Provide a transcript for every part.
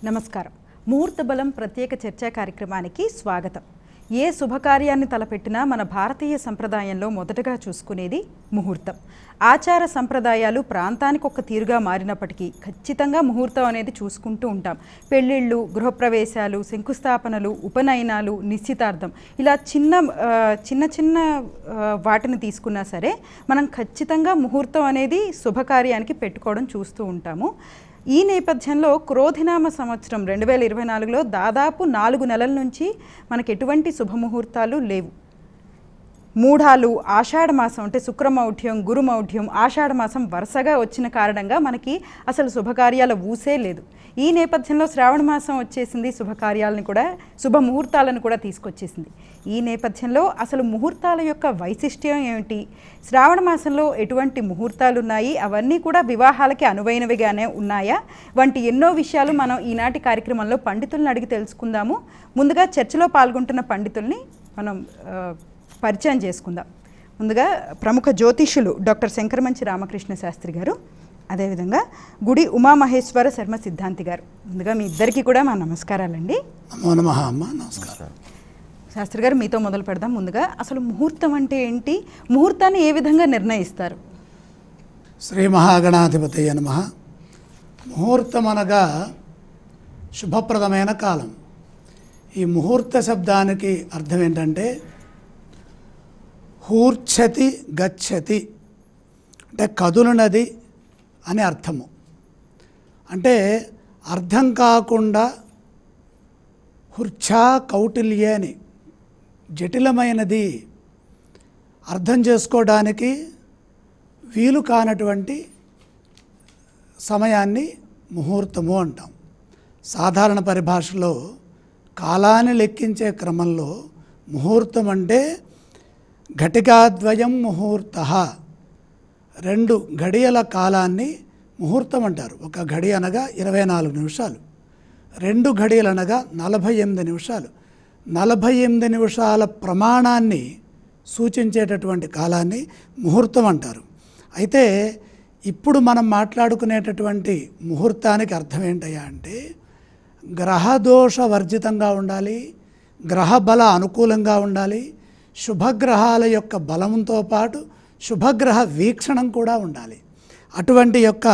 నమస్కారం. ముహూర్త బలం ప్రత్యేక చర్చా కార్యక్రమానికి స్వాగతం. ఏ శుభకార్యాన్ని తలపెట్టినా మన భారతీయ సంప్రదాయంలో మొదటగా చూసుకునేది ముహూర్తం. ఆచార సంప్రదాయాలు ప్రాంతానికి ఒక తీరుగా మారినప్పటికీ ఖచ్చితంగా ముహూర్తం అనేది చూసుకుంటూ ఉంటాం. పెళ్ళిళ్ళు, గృహప్రవేశాలు, శంకుస్థాపనలు, ఉపనయనాలు, నిశ్చితార్థం ఇలా చిన్న వాటిని తీసుకున్నా సరే మనం ఖచ్చితంగా ముహూర్తం అనేది శుభకార్యానికి పెట్టుకోవడం చూస్తూ ఉంటాము. ఈ నేపథ్యంలో క్రోధినామ సంవత్సరం 2024లో దాదాపు 4 నెలల నుంచి మనకు ఎటువంటి శుభముహూర్తాలు లేవు. మూఢాలు, ఆషాఢ మాసం అంటే శుక్రమౌఢ్యం, గురుమౌఢ్యం, ఆషాఢ మాసం వరుసగా వచ్చిన కారణంగా మనకి అసలు శుభకార్యాల ఊసే లేదు. ఈ నేపథ్యంలో శ్రావణ మాసం వచ్చేసింది, శుభకార్యాలను కూడా శుభముహూర్తాలను కూడా తీసుకొచ్చేసింది. ఈ నేపథ్యంలో అసలు ముహూర్తాల యొక్క వైశిష్ట్యం ఏమిటి, శ్రావణ మాసంలో ఎటువంటి ముహూర్తాలు ఉన్నాయి, అవన్నీ కూడా వివాహాలకి అనువైనవిగానే ఉన్నాయా వంటి ఎన్నో విషయాలు మనం ఈనాటి కార్యక్రమంలో పండితులను అడిగి తెలుసుకుందాము. ముందుగా చర్చలో పాల్గొంటున్న పండితుల్ని మనం పరిచయం చేసుకుందాం. ముందుగా ప్రముఖ జ్యోతిష్యులు డాక్టర్ శంకరమంచి రామకృష్ణ శాస్త్రి గారు, అదేవిధంగా గుడి ఉమామహేశ్వర శర్మ సిద్ధాంతి గారు. ముందుగా మీ ఇద్దరికి కూడా మా నమస్కారాలండి. నమస్కారం. శాస్త్రి గారు, మీతో మొదలు పెడదాం. ముందుగా అసలు ముహూర్తం అంటే ఏంటి, ముహూర్తాన్ని ఏ విధంగా నిర్ణయిస్తారు? శ్రీ మహాగణాధిపతయ నమః. ముహూర్తం అనగా శుభప్రదమైన కాలం. ఈ ముహూర్త శబ్దానికి అర్థం ఏంటంటే హూర్ఛతి గచ్చతి అంటే కదులునది అని అర్థము. అంటే అర్థం కాకుండా హుర్ఛా కౌటిల్య అని జటిలమైనది, అర్థం చేసుకోవడానికి వీలు కానటువంటి సమయాన్ని ముహూర్తము అంటాం. సాధారణ పరిభాషలో కాలాన్ని లెక్కించే క్రమంలో ముహూర్తం అంటే ఘటికాద్వయం ముహూర్త, 2 గడియల కాలాన్ని ముహూర్తం అంటారు. ఒక గడి అనగా 24 నిమిషాలు, 2 గడియలు అనగా 48 నిమిషాలు. 48 నిమిషాల ప్రమాణాన్ని సూచించేటటువంటి కాలాన్ని ముహూర్తం అంటారు. అయితే ఇప్పుడు మనం మాట్లాడుకునేటటువంటి ముహూర్తానికి అర్థం ఏంటయ్యా అంటే గ్రహదోష వర్జితంగా ఉండాలి, గ్రహబల అనుకూలంగా ఉండాలి, శుభగ్రహాల యొక్క బలంతో పాటు శుభగ్రహ వీక్షణం కూడా ఉండాలి. అటువంటి యొక్క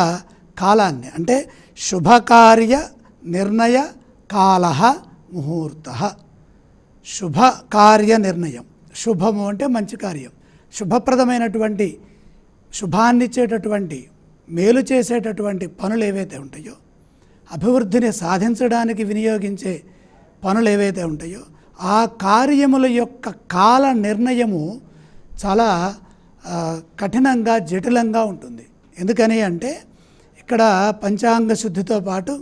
కాలాన్ని అంటే శుభకార్య నిర్ణయ కాల ముహూర్త. శుభకార్య నిర్ణయం, శుభము అంటే మంచి కార్యం, శుభప్రదమైనటువంటి శుభాన్నిచ్చేటటువంటి మేలు చేసేటటువంటి పనులు ఏవైతే ఉంటాయో, అభివృద్ధిని సాధించడానికి వినియోగించే పనులు ఏవైతే ఉంటాయో ఆ కార్యముల యొక్క కాల నిర్ణయము చాలా కఠినంగా జటిలంగా ఉంటుంది. ఎందుకని అంటే ఇక్కడ పంచాంగ శుద్ధితో పాటు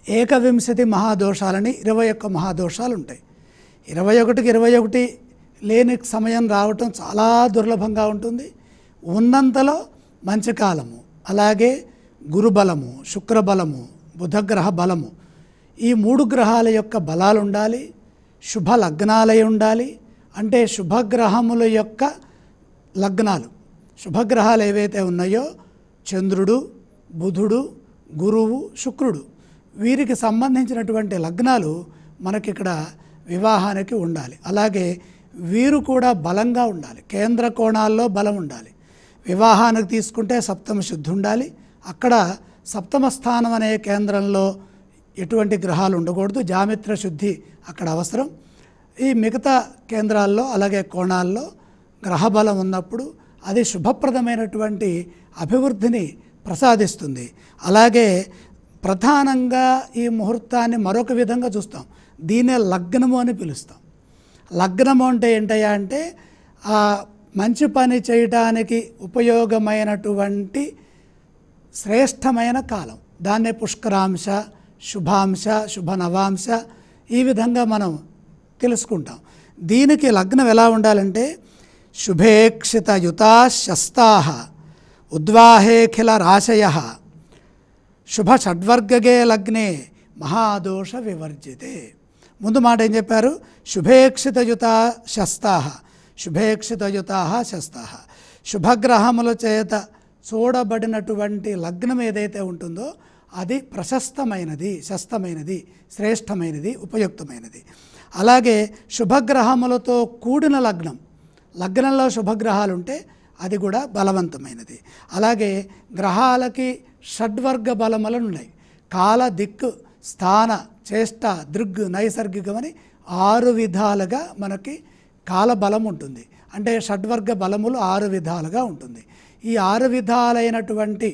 21 మహాదోషాలని 21 మహాదోషాలు ఉంటాయి. 21కి 21 లేని సమయం రావటం చాలా దుర్లభంగా ఉంటుంది. ఉన్నంతలో మంచి కాలము, అలాగే గురుబలము, శుక్రబలము, బుధగ్రహ బలము, ఈ 3 గ్రహాల యొక్క బలాలు ఉండాలి. శుభ లగ్నాలై ఉండాలి. అంటే శుభగ్రహముల యొక్క లగ్నాలు, శుభగ్రహాలు ఏవైతే ఉన్నాయో చంద్రుడు, బుధుడు, గురువు, శుక్రుడు, వీరికి సంబంధించినటువంటి లగ్నాలు మనకిక్కడ వివాహానికి ఉండాలి. అలాగే వీరు కూడా బలంగా ఉండాలి, కేంద్ర కోణాల్లో బలం ఉండాలి. వివాహానికి తీసుకుంటే సప్తమ శుద్ధి ఉండాలి. అక్కడ సప్తమ స్థానం అనే కేంద్రంలో ఎటువంటి గ్రహాలు ఉండకూడదు, జామిత్ర శుద్ధి అక్కడ అవసరం. ఈ మిగతా కేంద్రాల్లో అలాగే కోణాల్లో గ్రహబలం ఉన్నప్పుడు అది శుభప్రదమైనటువంటి అభివృద్ధిని ప్రసాదిస్తుంది. అలాగే ప్రధానంగా ఈ ముహూర్తాన్ని మరొక విధంగా చూస్తాం, దీన్నే లగ్నము అని పిలుస్తాం. లగ్నము అంటే ఏంటయ్యా అంటే మంచి పని చేయడానికి ఉపయోగమైనటువంటి శ్రేష్టమైన కాలం, దాన్నే పుష్కరాంశ, శుభాంశ, శుభనవాంశ, ఈ విధంగా మనం తెలుసుకుంటాం. దీనికి లగ్నం ఎలా ఉండాలంటే శుభేక్షితయుతా శస్తాః ఉద్వాహేఖిల రాశయ శుభ షడ్వర్గగే లగ్నే మహాదోష వివర్జితే. ముందు మాట ఏం చెప్పారు? శుభేక్షితయుతా శస్తాః, శుభేక్షితయుతా శస్తాః, శుభగ్రహముల చేత చూడబడినటువంటి లగ్నం ఏదైతే ఉంటుందో అది ప్రశస్తమైనది, శస్తమైనది, శ్రేష్టమైనది, ఉపయుక్తమైనది. అలాగే శుభగ్రహములతో కూడిన లగ్నం, లగ్నంలో శుభగ్రహాలు ఉంటే అది కూడా బలవంతమైనది. అలాగే గ్రహాలకి షడ్వర్గ బలములు ఉన్నాయి. కాల, దిక్కు, స్థాన, చేష్ట, దృగ్, నైసర్గికమని 6 విధాలుగా మనకి కాలబలం ఉంటుంది. అంటే షడ్వర్గ బలములు 6 విధాలుగా ఉంటుంది. ఈ 6 విధాలైనటువంటి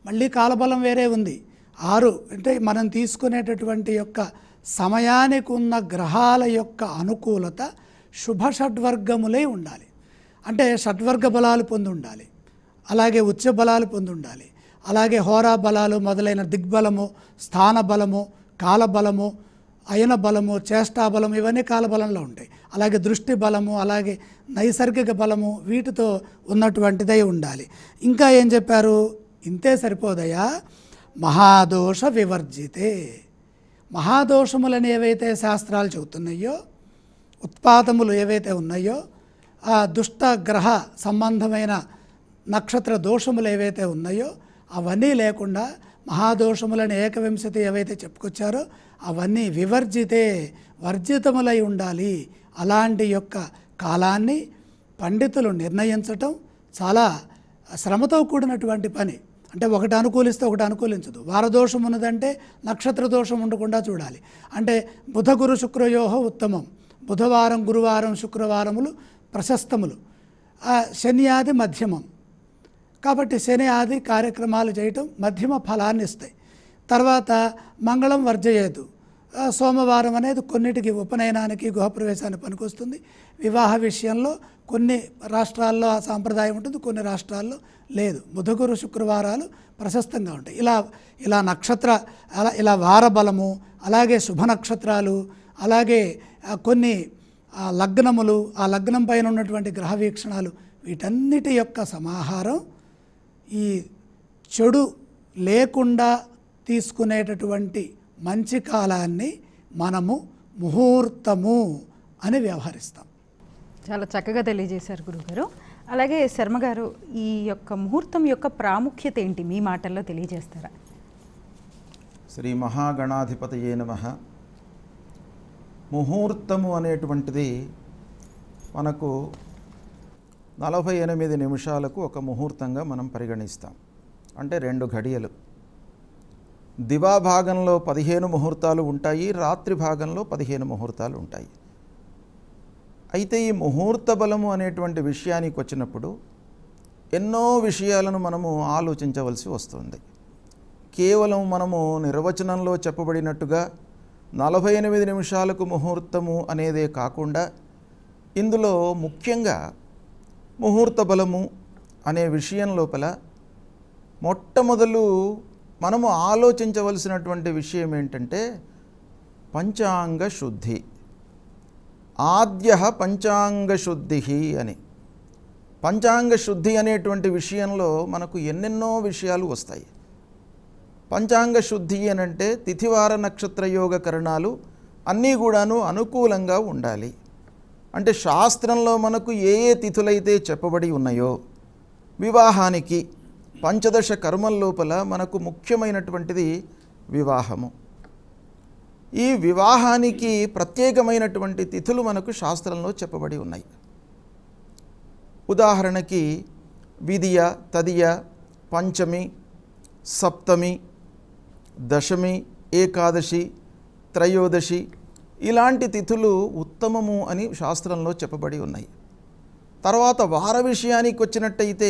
మళ్ళీ కాలబలం వేరే ఉంది. 6 అంటే మనం తీసుకునేటటువంటి యొక్క సమయానికి ఉన్న గ్రహాల యొక్క అనుకూలత శుభ షడ్వర్గములై ఉండాలి. అంటే షడ్వర్గ బలాలు పొంది ఉండాలి, అలాగే ఉచ్చ బలాలు పొంది ఉండాలి, అలాగే హోరా బలాలు మొదలైన దిగ్బలము, స్థాన బలము, కాలబలము, అయన బలము, చేష్టా బలము ఇవన్నీ కాలబలంలో ఉంటాయి. అలాగే దృష్టి బలము, అలాగే నైసర్గిక బలము వీటితో ఉన్నటువంటిదై ఉండాలి. ఇంకా ఏం చెప్పారు? ఇంతే సరిపోదయా, మహాదోష వివర్జితే. మహాదోషములని ఏవైతే శాస్త్రాలు చెబుతున్నాయో, ఉత్పాతములు ఏవైతే ఉన్నాయో, ఆ దుష్ట గ్రహ సంబంధమైన నక్షత్ర దోషములు ఏవైతే ఉన్నాయో అవన్నీ లేకుండా మహాదోషములను ఏకవింశతి ఏవైతే చెప్పుకొచ్చారో అవన్నీ వివర్జితే, వర్జితములై ఉండాలి. అలాంటి యొక్క కాలాన్ని పండితులు నిర్ణయించటం చాలా శ్రమతో కూడినటువంటి పని. అంటే ఒకటి అనుకూలిస్తే ఒకటి అనుకూలించదు. వారదోషం ఉన్నదంటే నక్షత్ర దోషం ఉండకుండా చూడాలి. అంటే బుధ గురు శుక్రయోహ ఉత్తమం, బుధవారం గురువారం శుక్రవారములు ప్రశస్తములు, శని ఆది మధ్యమం. కాబట్టి శని ఆది కార్యక్రమాలు చేయటం మధ్యమ ఫలాన్ని ఇస్తాయి. తర్వాత మంగళం వర్జయేదు, సోమవారం అనేది కొన్నిటికి ఉపనయనానికి గృహప్రవేశానికి పనికొస్తుంది. వివాహ విషయంలో కొన్ని రాష్ట్రాల్లో ఆ సాంప్రదాయం ఉంటుంది, కొన్ని రాష్ట్రాల్లో లేదు. బుధగురు శుక్రవారాలు ప్రశస్తంగా ఉంటాయి. ఇలా నక్షత్ర ఇలా వారబలము, అలాగే శుభ నక్షత్రాలు, అలాగే కొన్ని లగ్నములు, ఆ లగ్నం పైన ఉన్నటువంటి గ్రహ వీక్షణాలు, వీటన్నిటి యొక్క సమాహారం ఈ చెడు లేకుండా తీసుకునేటటువంటి మంచి కాలాన్ని మనము ముహూర్తము అని వ్యవహరిస్తాం. చాలా చక్కగా తెలియజేశారు గురుగారు. అలాగే శర్మ గారు, ఈ యొక్క ముహూర్తం యొక్క ప్రాముఖ్యత ఏంటి మీ మాటల్లో తెలియజేస్తారా? శ్రీ మహాగణాధిపతయే నమః. ముహూర్తము అనేటువంటిది మనకు 48 నిమిషాలకు ఒక ముహూర్తంగా మనం పరిగణిస్తాం. అంటే 2 ఘడియలు. దివా భాగంలో 15 ముహూర్తాలు ఉంటాయి, రాత్రి భాగంలో 15 ముహూర్తాలు ఉంటాయి. అయితే ఈ ముహూర్త బలము అనేటువంటి విషయానికి వచ్చినప్పుడు ఎన్నో విషయాలను మనము ఆలోచించవలసి వస్తుంది. కేవలం మనము నిర్వచనంలో చెప్పబడినట్టుగా 48 నిమిషాలకు ముహూర్తము అనేదే కాకుండా ఇందులో ముఖ్యంగా ముహూర్త బలము అనే విషయం లోపల మొట్టమొదలు మనము ఆలోచించవలసినటువంటి విషయం ఏంటంటే పంచాంగ శుద్ధి. ఆద్య పంచాంగ శుద్ధి అని. పంచాంగ శుద్ధి అనేటువంటి విషయంలో మనకు ఎన్నెన్నో విషయాలు వస్తాయి. పంచాంగ శుద్ధి అనంటే తిథివార నక్షత్ర యోగ కరణాలు అన్నీ కూడాను అనుకూలంగా ఉండాలి. అంటే శాస్త్రంలో మనకు ఏ ఏ తిథులైతే చెప్పబడి ఉన్నాయో, వివాహానికి పంచదశ కర్మల లోపల మనకు ముఖ్యమైనటువంటిది వివాహము. ఈ వివాహానికి ప్రత్యేకమైనటువంటి తిథులు మనకు శాస్త్రంలో చెప్పబడి ఉన్నాయి. ఉదాహరణకి విదియ, తదియ, పంచమి, సప్తమి, దశమి, ఏకాదశి, త్రయోదశి ఇలాంటి తిథులు ఉత్తమము అని శాస్త్రంలో చెప్పబడి ఉన్నాయి. తర్వాత వార విషయానికి వచ్చినట్టయితే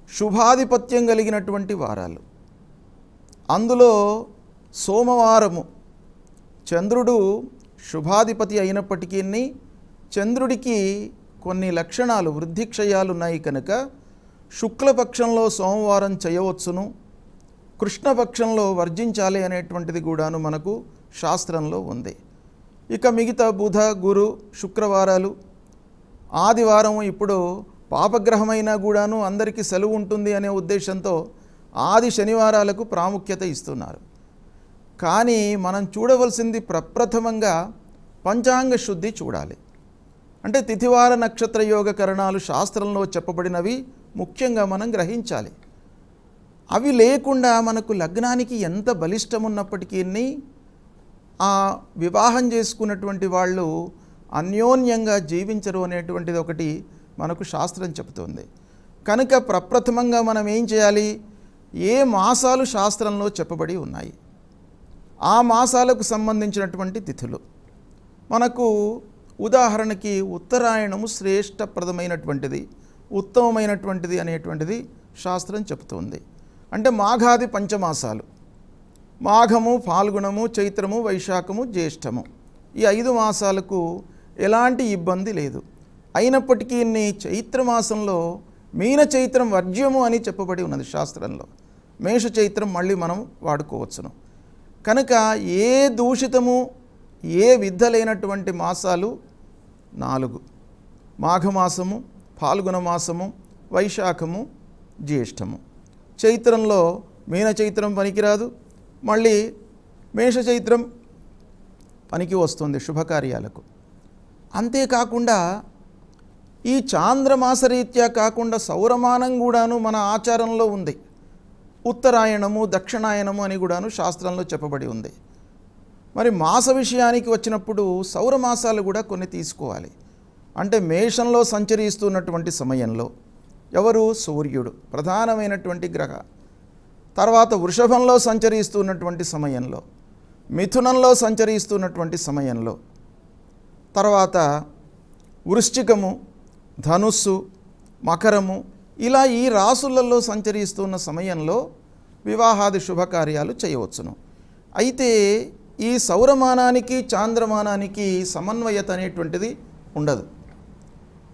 శుభాధిపత్యం కలిగినటువంటి వారాలు. అందులో సోమవారము చంద్రుడు శుభాధిపతి అయినప్పటికీ చంద్రుడికి కొన్ని లక్షణాలు వృద్ధిక్షయాలు ఉన్నాయి కనుక శుక్లపక్షంలో సోమవారం చేయవచ్చును, కృష్ణపక్షంలో వర్జించాలి అనేటువంటిది కూడాను మనకు శాస్త్రంలో ఉంది. ఇక మిగతా బుధ, గురు, శుక్రవారాలు, ఆదివారం ఇప్పుడు పాపగ్రహమైనా కూడాను అందరికీ సెలవు ఉంటుంది అనే ఉద్దేశంతో ఆది శనివారాలకు ప్రాముఖ్యత ఇస్తున్నారు. కానీ మనం చూడవలసింది ప్రప్రథమంగా పంచాంగ శుద్ధి చూడాలి. అంటే తిథివార నక్షత్ర యోగ కరణాలు శాస్త్రంలో చెప్పబడినవి ముఖ్యంగా మనం గ్రహించాలి. అవి లేకుండా మనకు లగ్నానికి ఎంత బలిష్టం ఉన్నప్పటికీ ఆ వివాహం చేసుకున్నటువంటి వాళ్ళు అన్యోన్యంగా జీవించరు అనేటువంటిది ఒకటి మనకు శాస్త్రం చెబుతోంది. కనుక ప్రప్రథమంగా మనం ఏం చేయాలి? ఏ మాసాలు శాస్త్రంలో చెప్పబడి ఉన్నాయి, ఆ మాసాలకు సంబంధించినటువంటి తిథులు. మనకు ఉదాహరణకి ఉత్తరాయణము శ్రేష్టప్రదమైనటువంటిది, ఉత్తమమైనటువంటిది అనేటువంటిది శాస్త్రం చెబుతుంది. అంటే మాఘాది పంచమాసాలు, మాఘము, ఫాల్గుణము, చైత్రము, వైశాఖము, జ్యేష్ఠము, ఈ 5 మాసాలకు ఎలాంటి ఇబ్బంది లేదు. అయినప్పటికీ చైత్రమాసంలో మీన చైత్రం వర్జ్యము అని చెప్పబడి ఉన్నది శాస్త్రంలో. మేష చైత్రం మళ్ళీ మనం వాడుకోవచ్చును. కనుక ఏ దూషితము ఏ విద్ధలైనటువంటి మాసాలు 4: మాఘమాసము, ఫాల్గుణ మాసము, వైశాఖము, జ్యేష్ఠము. చైత్రంలో మీన చైత్రం పనికిరాదు, మళ్ళీ మేష చైత్రం పనికి వస్తుంది శుభకార్యాలకు. అంతేకాకుండా ఈ చాంద్రమాసరీత్యా కాకుండా సౌరమానం కూడాను మన ఆచారంలో ఉంది. ఉత్తరాయణము, దక్షిణాయనము అని కూడాను శాస్త్రంలో చెప్పబడి ఉంది. మరి మాస విషయానికి వచ్చినప్పుడు సౌరమాసాలు కూడా కొన్ని తీసుకోవాలి. అంటే మేషంలో సంచరిస్తున్నటువంటి సమయంలో ఎవరు? సూర్యుడు ప్రధానమైనటువంటి గ్రహ. తర్వాత వృషభంలో సంచరిస్తున్నటువంటి సమయంలో, మిథునంలో సంచరిస్తున్నటువంటి సమయంలో, తర్వాత వృశ్చికము, ధనుస్సు, మకరము, ఇలా ఈ రాసులలో సంచరిస్తున్న సమయంలో వివాహాది శుభకార్యాలు చేయవచ్చును. అయితే ఈ సౌరమానానికి చాంద్రమానానికి సమన్వయత అనేటువంటిది ఉండదు.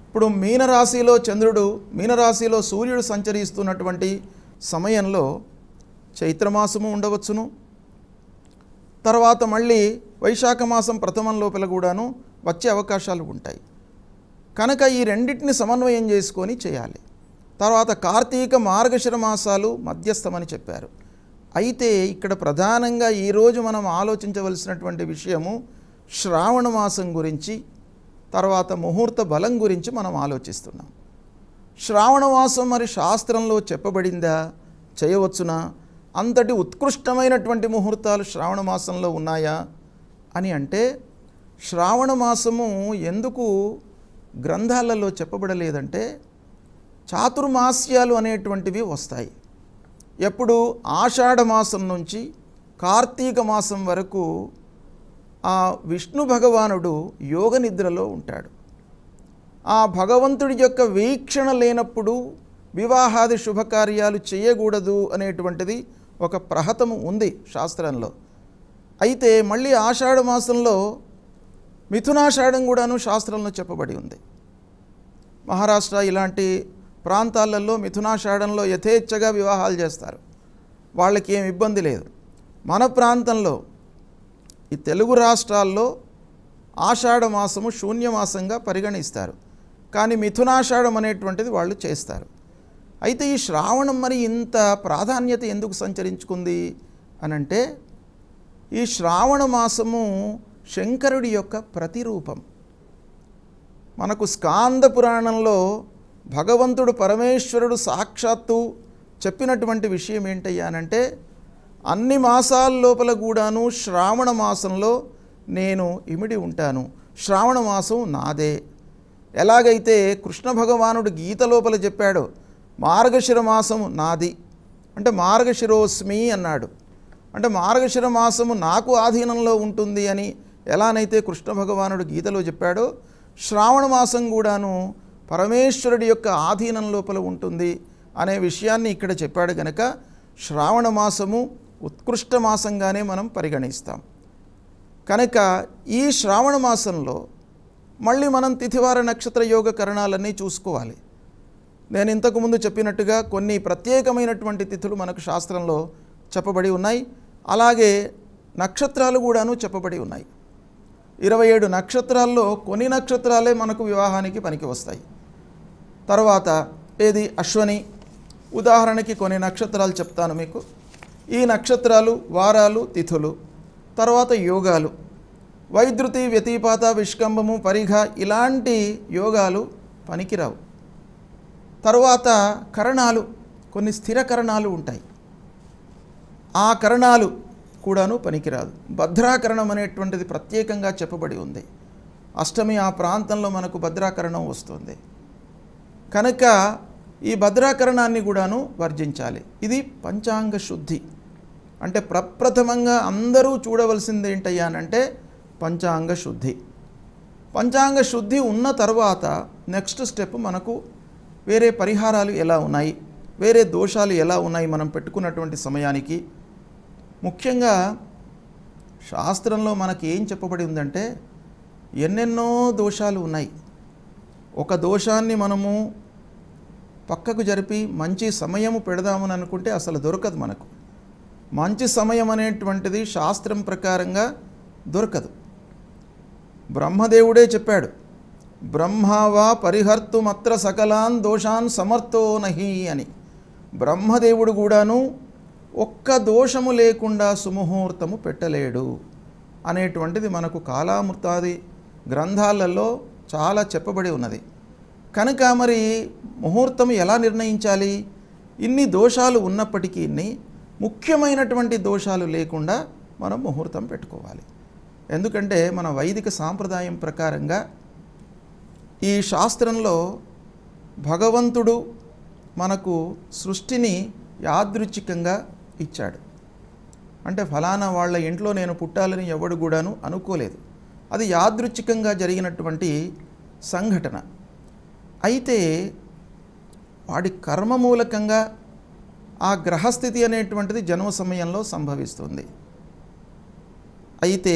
ఇప్పుడు మీనరాశిలో చంద్రుడు, మీనరాశిలో సూర్యుడు సంచరిస్తున్నటువంటి సమయంలో చైత్రమాసము ఉండవచ్చును. తర్వాత మళ్ళీ వైశాఖ మాసం ప్రథమం లోపల కూడాను వచ్చే అవకాశాలు ఉంటాయి. కనుక ఈ రెండింటిని సమన్వయం చేసుకొని చేయాలి. తర్వాత కార్తీక, మార్గశిర మాసాలు మధ్యస్థమని చెప్పారు. అయితే ఇక్కడ ప్రధానంగా ఈరోజు మనం ఆలోచించవలసినటువంటి విషయము శ్రావణ మాసం గురించి, తర్వాత ముహూర్త బలం గురించి మనం ఆలోచిస్తున్నాం. శ్రావణ మాసం మరి శాస్త్రంలో చెప్పబడిందా? చేయవచ్చునా? అంతటి ఉత్కృష్టమైనటువంటి ముహూర్తాలు శ్రావణ మాసంలో ఉన్నాయా అని అంటే, శ్రావణ మాసము ఎందుకు గ్రంథాలలో చెప్పబడలేదంటే, చాతుర్మాస్యాలు అనేటువంటివి వస్తాయి. ఎప్పుడు? ఆషాఢ మాసం నుంచి కార్తీక మాసం వరకు ఆ విష్ణు భగవానుడు యోగ నిద్రలో ఉంటాడు. ఆ భగవంతుడి యొక్క వీక్షణ లేనప్పుడు వివాహాది శుభకార్యాలు చేయకూడదు అనేటువంటిది ఒక ప్రహతము ఉంది శాస్త్రంలో. అయితే మళ్ళీ ఆషాఢ మాసంలో మిథునాషాఢం కూడాను శాస్త్రంలో చెప్పబడి ఉంది. మహారాష్ట్ర ఇలాంటి ప్రాంతాలలో మిథునాషాఢంలో యథేచ్ఛగా వివాహాలు చేస్తారు, వాళ్ళకి ఏం ఇబ్బంది లేదు. మన ప్రాంతంలో ఈ తెలుగు రాష్ట్రాల్లో ఆషాఢ మాసము శూన్యమాసంగా పరిగణిస్తారు, కానీ మిథునాషాఢం అనేటువంటిది వాళ్ళు చేస్తారు. అయితే ఈ శ్రావణం మరి ఇంత ప్రాధాన్యత ఎందుకు సంచరించుకుంది అనంటే, ఈ శ్రావణ మాసము శంకరుడి యొక్క ప్రతిరూపం. మనకు స్కాంద పురాణంలో భగవంతుడు పరమేశ్వరుడు సాక్షాత్తు చెప్పినటువంటి విషయం ఏంటయ్యానంటే, అన్ని మాసాల లోపల కూడాను శ్రావణ మాసంలో నేను ఇమిడి ఉంటాను, శ్రావణ మాసం నాదే. ఎలాగైతే కృష్ణ భగవానుడు గీత లోపల చెప్పాడో మార్గశిర మాసము నాది అంటే మార్గశిరోస్మి అన్నాడు. అంటే మార్గశిర మాసము నాకు ఆధీనంలో ఉంటుంది అని ఎలానైతే కృష్ణ భగవానుడు గీతలో చెప్పాడో, శ్రావణ మాసం కూడాను పరమేశ్వరుడి యొక్క ఆధీనం లోపల ఉంటుంది అనే విషయాన్ని ఇక్కడ చెప్పాడు. కనుక శ్రావణ మాసము ఉత్కృష్ట మాసంగానే మనం పరిగణిస్తాం. కనుక ఈ శ్రావణ మాసంలో మళ్ళీ మనం తిథివార నక్షత్ర యోగ కరణాలన్నీ చూసుకోవాలి. నేను ఇంతకుముందు చెప్పినట్టుగా కొన్ని ప్రత్యేకమైనటువంటి తిథులు మనకు శాస్త్రంలో చెప్పబడి ఉన్నాయి. అలాగే నక్షత్రాలు కూడాను చెప్పబడి ఉన్నాయి. 27 నక్షత్రాల్లో కొన్ని నక్షత్రాలే మనకు వివాహానికి పనికి వస్తాయి. తర్వాత ఏది? అశ్వని. ఉదాహరణకి కొన్ని నక్షత్రాలు చెప్తాను మీకు. ఈ నక్షత్రాలు, వారాలు, తిథులు, తర్వాత యోగాలు, వైద్యుతి, వ్యతిపాత, విష్కంభము, పరిఘ ఇలాంటి యోగాలు పనికిరావు. తరువాత కరణాలు, కొన్ని స్థిర కరణాలు ఉంటాయి. ఆ కరణాలు కూడాను పనికిరాదు. భద్రాకరణం అనేటువంటిది ప్రత్యేకంగా చెప్పబడి ఉంది. అష్టమి ఆ ప్రాంతంలో మనకు భద్రాకరణం వస్తుంది కనుక ఈ భద్రాకరణాన్ని కూడాను వర్జించాలి. ఇది పంచాంగ శుద్ధి. అంటే ప్రప్రథమంగా అందరూ చూడవలసింది ఏంటయ్యానంటే పంచాంగ శుద్ధి. పంచాంగ శుద్ధి ఉన్న తర్వాత నెక్స్ట్ స్టెప్ మనకు వేరే పరిహారాలు ఎలా ఉన్నాయి, వేరే దోషాలు ఎలా ఉన్నాయి మనం పెట్టుకున్నటువంటి సమయానికి. ముఖ్యంగా శాస్త్రంలో మనకి ఏం చెప్పబడి ఉందంటే ఎన్నెన్నో దోషాలు ఉన్నాయి. ఒక దోషాన్ని మనము పక్కకు జరిపి మంచి సమయము పెడదామని అనుకుంటే అసలు దొరకదు. మనకు మంచి సమయం అనేటువంటిది శాస్త్రం ప్రకారంగా దొరకదు. బ్రహ్మదేవుడే చెప్పాడు, బ్రహ్మవా పరిహర్తుమత్ర సకలాన్ దోషాన్ సమర్థో నహి అని. బ్రహ్మదేవుడు కూడాను ఒక్క దోషము లేకుండా సుముహూర్తము పెట్టలేడు అనేటువంటిది మనకు కాలామృతాది గ్రంథాలలో చాలా చెప్పబడి ఉన్నది. కనుక మరి ముహూర్తం ఎలా నిర్ణయించాలి? ఇన్ని దోషాలు ఉన్నప్పటికీ ముఖ్యమైనటువంటి దోషాలు లేకుండా మనం ముహూర్తం పెట్టుకోవాలి. ఎందుకంటే మన వైదిక సాంప్రదాయం ప్రకారంగా ఈ శాస్త్రంలో భగవంతుడు మనకు సృష్టిని యాదృచ్ఛికంగా ఇచ్చాడు. అంటే ఫలానా వాళ్ళ ఇంట్లో నేను పుట్టాలని ఎవడు కూడాను అనుకోలేదు. అది యాదృచ్ఛికంగా జరిగినటువంటి సంఘటన. అయితే వాడి కర్మ మూలకంగా ఆ గ్రహస్థితి అనేటువంటిది జన్మ సమయంలో సంభవిస్తుంది. అయితే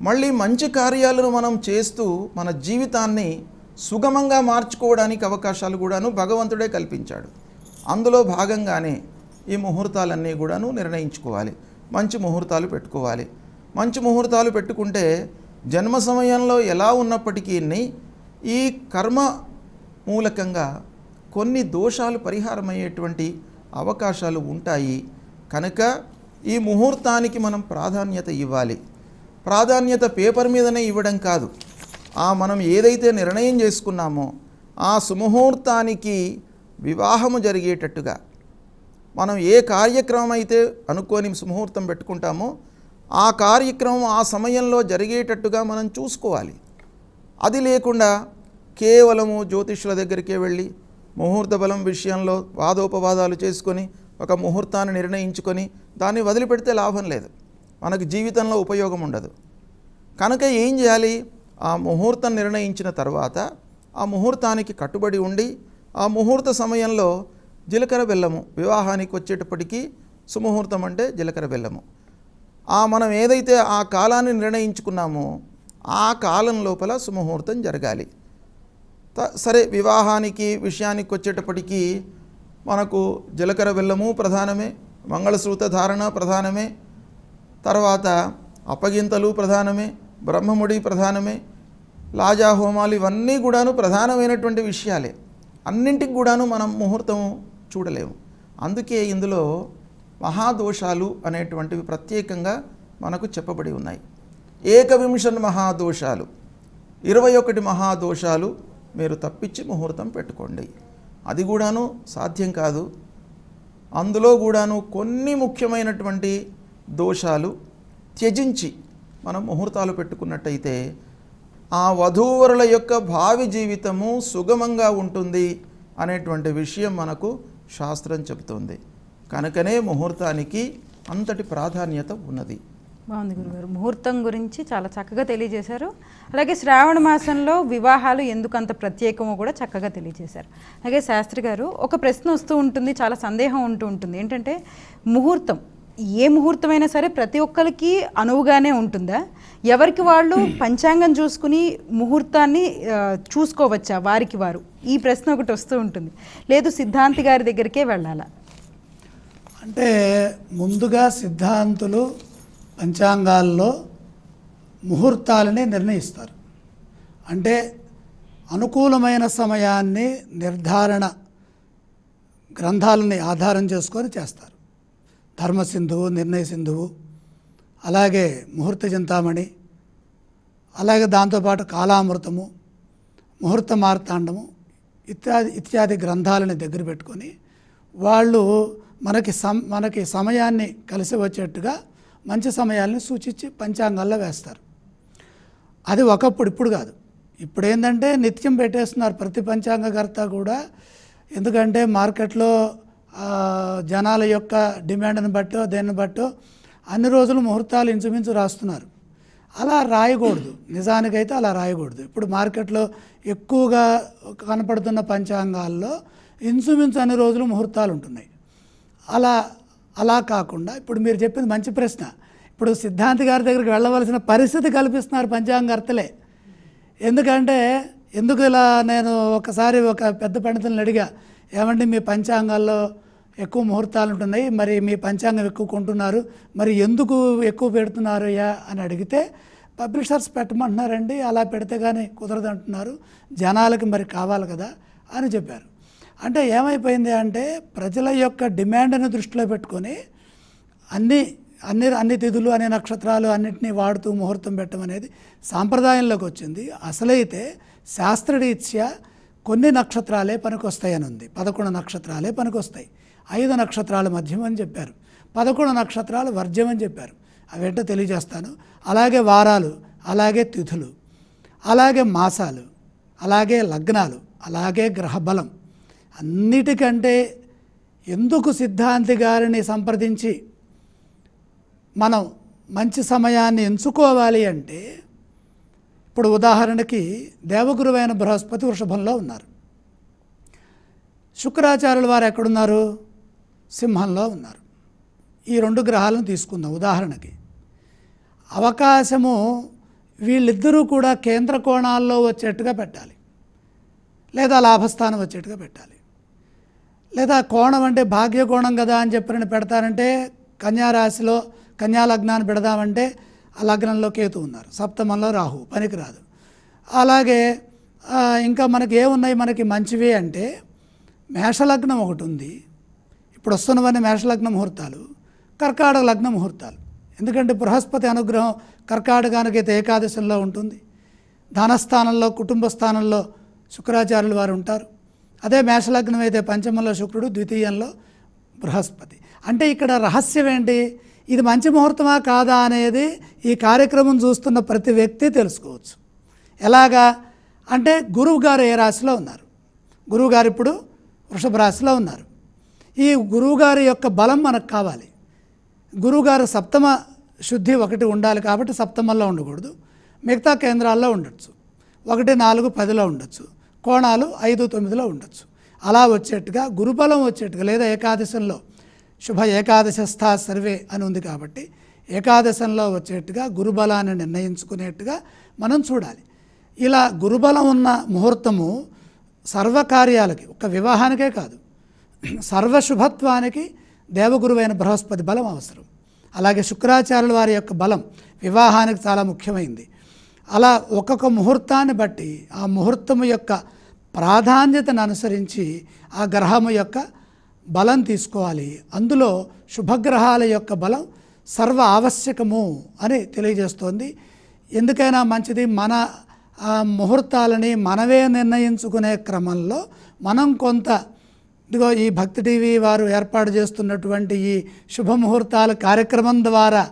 మళ్ళీ మంచి కార్యాలను మనం చేస్తూ మన జీవితాన్ని సుగమంగా మార్చుకోవడానికి అవకాశాలు కూడాను భగవంతుడే కల్పించాడు. అందులో భాగంగానే ఈ ముహూర్తాలన్నీ కూడాను నిర్ణయించుకోవాలి. మంచి ముహూర్తాలు పెట్టుకోవాలి. మంచి ముహూర్తాలు పెట్టుకుంటే జన్మ సమయంలో ఎలా ఉన్నప్పటికీ ఈ కర్మ మూలకంగా కొన్ని దోషాలు పరిహారమయ్యేటువంటి అవకాశాలు ఉంటాయి. కనుక ఈ ముహూర్తానికి మనం ప్రాధాన్యత ఇవ్వాలి. ప్రాధాన్యత పేపర్ మీదనే ఇవ్వడం కాదు, మనం ఏదైతే నిర్ణయం చేసుకున్నామో ఆ సుముహూర్తానికి వివాహము జరిగేటట్టుగా మనం ఏ కార్యక్రమం అయితే అనుకోని సుముహూర్తం పెట్టుకుంటామో ఆ కార్యక్రమం ఆ సమయంలో జరిగేటట్టుగా మనం చూసుకోవాలి. అది లేకుండా కేవలము జ్యోతిష్యుల దగ్గరికే వెళ్ళి ముహూర్త బలం విషయంలో వాదోపవాదాలు చేసుకొని ఒక ముహూర్తాన్ని నిర్ణయించుకొని దాన్ని వదిలిపెడితే లాభం లేదు, మనకు జీవితంలో ఉపయోగం ఉండదు. కనుక ఏం చేయాలి? ఆ ముహూర్తం నిర్ణయించిన తర్వాత ఆ ముహూర్తానికి కట్టుబడి ఉండి ఆ ముహూర్త సమయంలో జీలకర్ర బెల్లము, వివాహానికి వచ్చేటప్పటికీ సుముహూర్తం అంటే జీలకర్ర బెల్లము, మనం ఏదైతే ఆ కాలాన్ని నిర్ణయించుకున్నామో ఆ కాలం లోపల సుముహూర్తం జరగాలి. సరే, వివాహానికి విషయానికి వచ్చేటప్పటికీ మనకు జీలకర్ర బెల్లము ప్రధానమే, మంగళసూత్ర ధారణ ప్రధానమే, తర్వాత అప్పగింతలు ప్రధానమే, బ్రహ్మముడి ప్రధానమే, లాజా హోమాలు ఇవన్నీ కూడాను ప్రధానమైనటువంటి విషయాలే. అన్నింటికి కూడాను మనం ముహూర్తం చూడలేము. అందుకే ఇందులో మహాదోషాలు అనేటువంటివి ప్రత్యేకంగా మనకు చెప్పబడి ఉన్నాయి. 21 మహాదోషాలు, 21 మహాదోషాలు మీరు తప్పించి ముహూర్తం పెట్టుకోండి. అది కూడాను సాధ్యం కాదు. అందులో కూడాను కొన్ని ముఖ్యమైనటువంటి దోషాలు త్యజించి మనం ముహూర్తాలు పెట్టుకున్నట్టయితే ఆ వధూవరుల యొక్క భావి జీవితము సుగమంగా ఉంటుంది అనేటువంటి విషయం మనకు శాస్త్రం చెబుతుంది. కనుకనే ముహూర్తానికి అంతటి ప్రాధాన్యత ఉన్నది. బాగుంది గురుగారు, ముహూర్తం గురించి చాలా చక్కగా తెలియజేశారు. అలాగే శ్రావణ మాసంలో వివాహాలు ఎందుకు అంత ప్రత్యేకమో కూడా చక్కగా తెలియజేశారు. అలాగే శాస్త్రి గారు, ఒక ప్రశ్న వస్తూ ఉంటుంది, చాలా సందేహం ఉంటుంది. ఏంటంటే ముహూర్తం, ఏ ముహూర్తమైనా సరే ప్రతి ఒక్కరికి అనువుగానే ఉంటుందా? ఎవరికి వాళ్ళు పంచాంగం చూసుకుని ముహూర్తాన్ని చూసుకోవచ్చా వారికి వారు? ఈ ప్రశ్న ఒకటి వస్తూ ఉంటుంది. లేదు సిద్ధాంతి గారి దగ్గరికే వెళ్ళాలా? అంటే ముందుగా సిద్ధాంతులు పంచాంగాల్లో ముహూర్తాలని నిర్ణయిస్తారు. అంటే అనుకూలమైన సమయాన్ని నిర్ధారణ గ్రంథాలని ఆధారం చేసుకొని చేస్తారు. ధర్మసింధువు, నిర్ణయ సింధువు, అలాగే ముహూర్త చింతామణి, అలాగే దాంతోపాటు కాలామృతము, ముహూర్త మార్తాండము ఇత్యాది గ్రంథాలని దగ్గర పెట్టుకొని వాళ్ళు మనకి సమయాన్ని కలిసి వచ్చేట్టుగా మంచి సమయాలను సూచించి పంచాంగాల్లో వేస్తారు. అది ఒకప్పుడు, ఇప్పుడు కాదు. ఇప్పుడు ఏంటంటే నిత్యం పెట్టేస్తున్నారు ప్రతి పంచాంగకర్త కూడా. ఎందుకంటే మార్కెట్లో జనాల యొక్క డిమాండ్ని బట్టో దేన్ని బట్టో అన్ని రోజులు ముహూర్తాలు ఇంచుమించు రాస్తున్నారు. అలా రాయకూడదు, నిజానికైతే అలా రాయకూడదు. ఇప్పుడు మార్కెట్లో ఎక్కువగా కనపడుతున్న పంచాంగాల్లో ఇంచుమించు అన్ని రోజులు ముహూర్తాలు ఉంటున్నాయి. అలా కాకుండా ఇప్పుడు మీరు చెప్పింది మంచి ప్రశ్న. ఇప్పుడు సిద్ధాంతి గారి దగ్గరికి వెళ్ళవలసిన పరిస్థితి కల్పిస్తున్నారు పంచాంగకర్తలే. ఎందుకంటే ఎందుకు ఇలా నేను ఒకసారి ఒక పెద్ద పండితులను అడిగా, ఏమండి మీ పంచాంగాల్లో ఎక్కువ ముహూర్తాలు ఉంటున్నాయి, మరి మీ పంచాంగం ఎక్కువ కొంటున్నారు, మరి ఎందుకు ఎక్కువ పెడుతున్నారు అని అడిగితే పబ్లిషర్స్ పెట్టమంటున్నారండి, అలా పెడితే కానీ కుదరదు అంటున్నారు, జనాలకి మరి కావాలి కదా అని చెప్పారు. అంటే ఏమైపోయింది అంటే ప్రజల యొక్క డిమాండ్ని దృష్టిలో పెట్టుకొని అన్ని తిథులు అన్ని నక్షత్రాలు అన్నింటినీ వాడుతూ ముహూర్తం పెట్టడం అనేది సాంప్రదాయంలోకి వచ్చింది. అసలైతే శాస్త్రరీత్యా కొన్ని నక్షత్రాలే పనికొస్తాయని ఉంది. 11 నక్షత్రాలే పనికొస్తాయి. 5 నక్షత్రాలు మధ్యం అని చెప్పారు, 11 నక్షత్రాలు వర్జ్యం అని చెప్పారు. అవేంటో తెలియజేస్తాను. అలాగే వారాలు, అలాగే తిథులు, అలాగే మాసాలు, అలాగే లగ్నాలు, అలాగే గ్రహబలం. అన్నిటికంటే ఎందుకు సిద్ధాంతి గారిని సంప్రదించి మనం మంచి సమయాన్ని ఎంచుకోవాలి అంటే, ఇప్పుడు ఉదాహరణకి దేవగురువైన బృహస్పతి వృషభంలో ఉన్నారు, శుక్రాచార్యుల వారు ఎక్కడున్నారు? సింహంలో ఉన్నారు. ఈ 2 గ్రహాలను తీసుకుందాం ఉదాహరణకి. అవకాశము వీళ్ళిద్దరూ కూడా కేంద్ర కోణాల్లో వచ్చేట్టుగా పెట్టాలి, లేదా లాభస్థానం వచ్చేట్టుగా పెట్టాలి. లేదా కోణం అంటే భాగ్యకోణం కదా అని చెప్పి పెడతారంటే కన్యారాశిలో కన్యా లగ్నాన్ని పెడదామంటే ఆ లగ్నంలో కేతు ఉన్నారు, సప్తమంలో రాహు, పనికిరాదు. అలాగే ఇంకా మనకి ఏమున్నాయి మనకి మంచివి అంటే మేషలగ్నం ఒకటి ఉంది. ఇప్పుడు వస్తున్నవన్నీ మేషలగ్న ముహూర్తాలు, కర్కాటక లగ్న ముహూర్తాలు. ఎందుకంటే బృహస్పతి అనుగ్రహం కర్కాటకానికైతే ఏకాదశంలో ఉంటుంది, ధనస్థానంలో కుటుంబ స్థానంలో శుక్రాచార్యులు వారు ఉంటారు. అదే మేషలగ్నం అయితే పంచమంలో శుక్రుడు, ద్వితీయంలో బృహస్పతి. అంటే ఇక్కడ రహస్యం ఏంటి? ఇది మంచి ముహూర్తమా కాదా అనేది ఈ కార్యక్రమం చూస్తున్న ప్రతి వ్యక్తి తెలుసుకోవచ్చు. ఎలాగా అంటే గురువు గారు ఏ రాశిలో ఉన్నారు? గురువు గారు ఇప్పుడు వృషభ రాశిలో ఉన్నారు. ఈ గురువుగారి యొక్క బలం మనకు కావాలి. గురువుగారు సప్తమ శుద్ధి ఒకటి ఉండాలి కాబట్టి సప్తమంలో ఉండకూడదు, మిగతా కేంద్రాల్లో ఉండొచ్చు. 1, 4, 10లో ఉండొచ్చు, కోణాలు 5, 9లో ఉండొచ్చు. అలా వచ్చేట్టుగా గురుబలం వచ్చేట్టుగా, లేదా ఏకాదశంలో శుభ ఏకాదశస్థా సర్వే అని ఉంది కాబట్టి ఏకాదశంలో వచ్చేట్టుగా గురుబలాన్ని నిర్ణయించుకునేట్టుగా మనం చూడాలి. ఇలా గురుబలం ఉన్న ముహూర్తము సర్వకార్యాలకి, ఒక వివాహానికే కాదు, సర్వశుభత్వానికి దేవగురువైన బృహస్పతి బలం అవసరం. అలాగే శుక్రాచార్యుల వారి యొక్క బలం వివాహానికి చాలా ముఖ్యమైంది. అలా ఒక్కొక్క ముహూర్తాన్ని బట్టి ఆ ముహూర్తము యొక్క ప్రాధాన్యతను అనుసరించి ఆ గ్రహము యొక్క బలం తీసుకోవాలి. అందులో శుభగ్రహాల యొక్క బలం సర్వ ఆవశ్యకము అని తెలియజేస్తోంది. ఎందుకైనా మంచిది మన ముహూర్తాలని మనమే నిర్ణయించుకునే క్రమంలో మనం కొంత, ఇదిగో ఈ భక్తి టీవీ వారు ఏర్పాటు చేస్తున్నటువంటి ఈ శుభముహూర్తాల కార్యక్రమం ద్వారా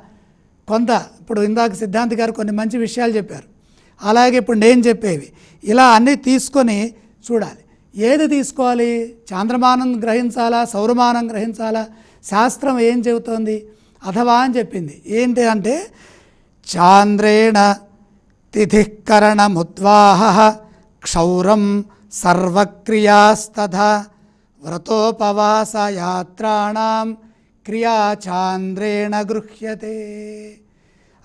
కొంత, ఇప్పుడు ఇందాక సిద్ధాంతి గారు కొన్ని మంచి విషయాలు చెప్పారు, అలాగే ఇప్పుడు నేను చెప్పేవి, ఇలా అన్నీ తీసుకొని చూడాలి. ఏది తీసుకోవాలి? చాంద్రమానం గ్రహించాలా, సౌరమానం గ్రహించాలా? శాస్త్రం ఏం చెబుతోంది? అథవా అని చెప్పింది. ఏంటి అంటే చాంద్రేణ తిథికరణముద్వాహ క్షౌరం సర్వక్రియాస్తథా వ్రతోపవాస యాత్రాణం క్రియా చాంద్రేణ గృహ్యతే.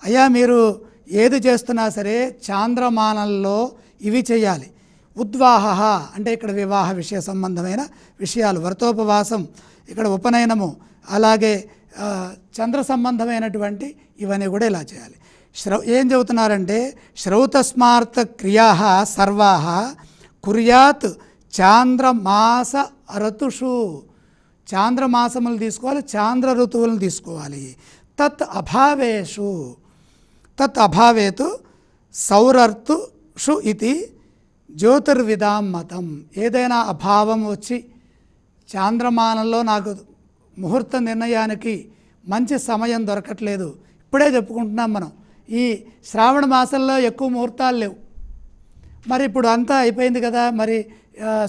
అయ్యా మీరు ఏది చేస్తున్నా సరే చాంద్రమానంలో ఇవి చేయాలి. ఉద్వాహ అంటే ఇక్కడ వివాహ విషయ సంబంధమైన విషయాలు, వ్రతోపవాసం ఇక్కడ ఉపనయనము, అలాగే చంద్ర సంబంధమైనటువంటి ఇవన్నీ కూడా ఇలా చేయాలి. ఏం చెబుతున్నారంటే శ్రౌతస్మార్త క్రియా సర్వా కుర్యాత్ చాంద్రమాస ఋతుషు. చాంద్రమాసములు తీసుకోవాలి, చాంద్ర ఋతువులను తీసుకోవాలి. తత్ అభావేతు సౌరర్తుషు ఇది జ్యోతిర్విదాం మతం. ఏదైనా అభావం వచ్చి చాంద్రమానంలో నాకు ముహూర్త నిర్ణయానికి మంచి సమయం దొరకట్లేదు. ఇప్పుడే చెప్పుకుంటున్నాం మనం, ఈ శ్రావణ మాసంలో ఎక్కువ ముహూర్తాలు లేవు. మరి ఇప్పుడు అంతా అయిపోయింది కదా, మరి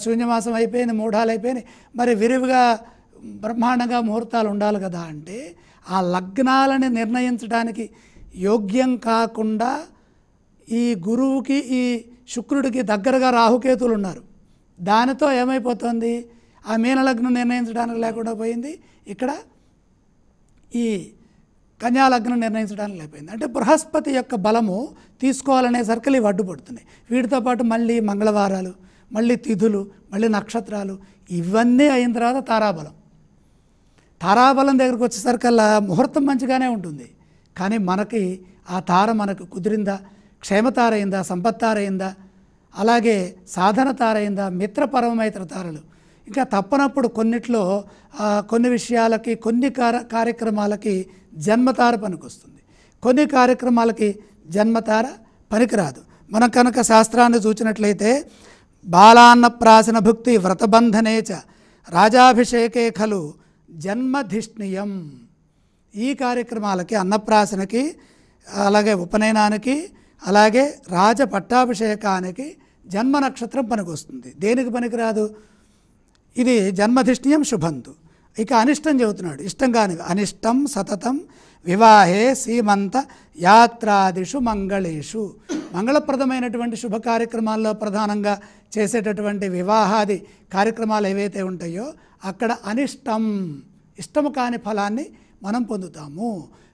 శూన్యమాసం అయిపోయింది, మూఢాలు అయిపోయినాయి, మరి విరివిగా బ్రహ్మాండంగా ముహూర్తాలు ఉండాలి కదా అంటే ఆ లగ్నాలని నిర్ణయించడానికి యోగ్యం కాకుండా ఈ గురువుకి ఈ శుక్రుడికి దగ్గరగా రాహుకేతులు ఉన్నారు. దానితో ఏమైపోతుంది, ఆ మీనలగ్నం నిర్ణయించడానికి లేకుండా పోయింది, ఇక్కడ ఈ కన్యాలగ్నం నిర్ణయించడానికి లేకపోయింది. అంటే బృహస్పతి యొక్క బలము తీసుకోవాలనే సర్కిల్ ఇవి అడ్డుపడుతున్నాయి. వీటితో పాటు మళ్ళీ మంగళవారాలు, మళ్ళీ తిథులు, మళ్ళీ నక్షత్రాలు, ఇవన్నీ అయిన తర్వాత తారాబలం దగ్గరికి వచ్చేసరికల్లా ముహూర్తం మంచిగానే ఉంటుంది, కానీ మనకి ఆ తార మనకు కుదిరిందా, క్షేమతార అయిందా, సంపత్తార అయిందా, అలాగే సాధన తార అయిందా, మిత్రపరమైత్ర తారలు, ఇంకా తప్పనప్పుడు కొన్నిట్లో కొన్ని విషయాలకి కొన్ని కార్యక్రమాలకి జన్మతార పనికొస్తుంది, కొన్ని కార్యక్రమాలకి జన్మతార పనికిరాదు. మనం కనుక శాస్త్రాన్ని చూసినట్లయితే బాలాన్నప్రాసన భుక్తి వ్రతబంధనేచ రాజాభిషేకే ఖలు జన్మధిష్ణియం, ఈ కార్యక్రమాలకి అన్నప్రాసనకి, అలాగే ఉపనయనానికి, అలాగే రాజ పట్టాభిషేకానికి జన్మ నక్షత్రం పనికొస్తుంది. దేనికి పనికిరాదు, ఇది జన్మధిష్ణియం శుభంతు. ఇక అనిష్టం చెబుతున్నాడు, ఇష్టం కాని అనిష్టం సతతం వివాహే సీమంత యాత్రాదిషు మంగళేషు, మంగళప్రదమైనటువంటి శుభ కార్యక్రమాల్లో ప్రధానంగా చేసేటటువంటి వివాహాది కార్యక్రమాలు ఏవైతే ఉంటాయో అక్కడ అనిష్టం, ఇష్టము కాని ఫలాన్ని మనం పొందుతాము.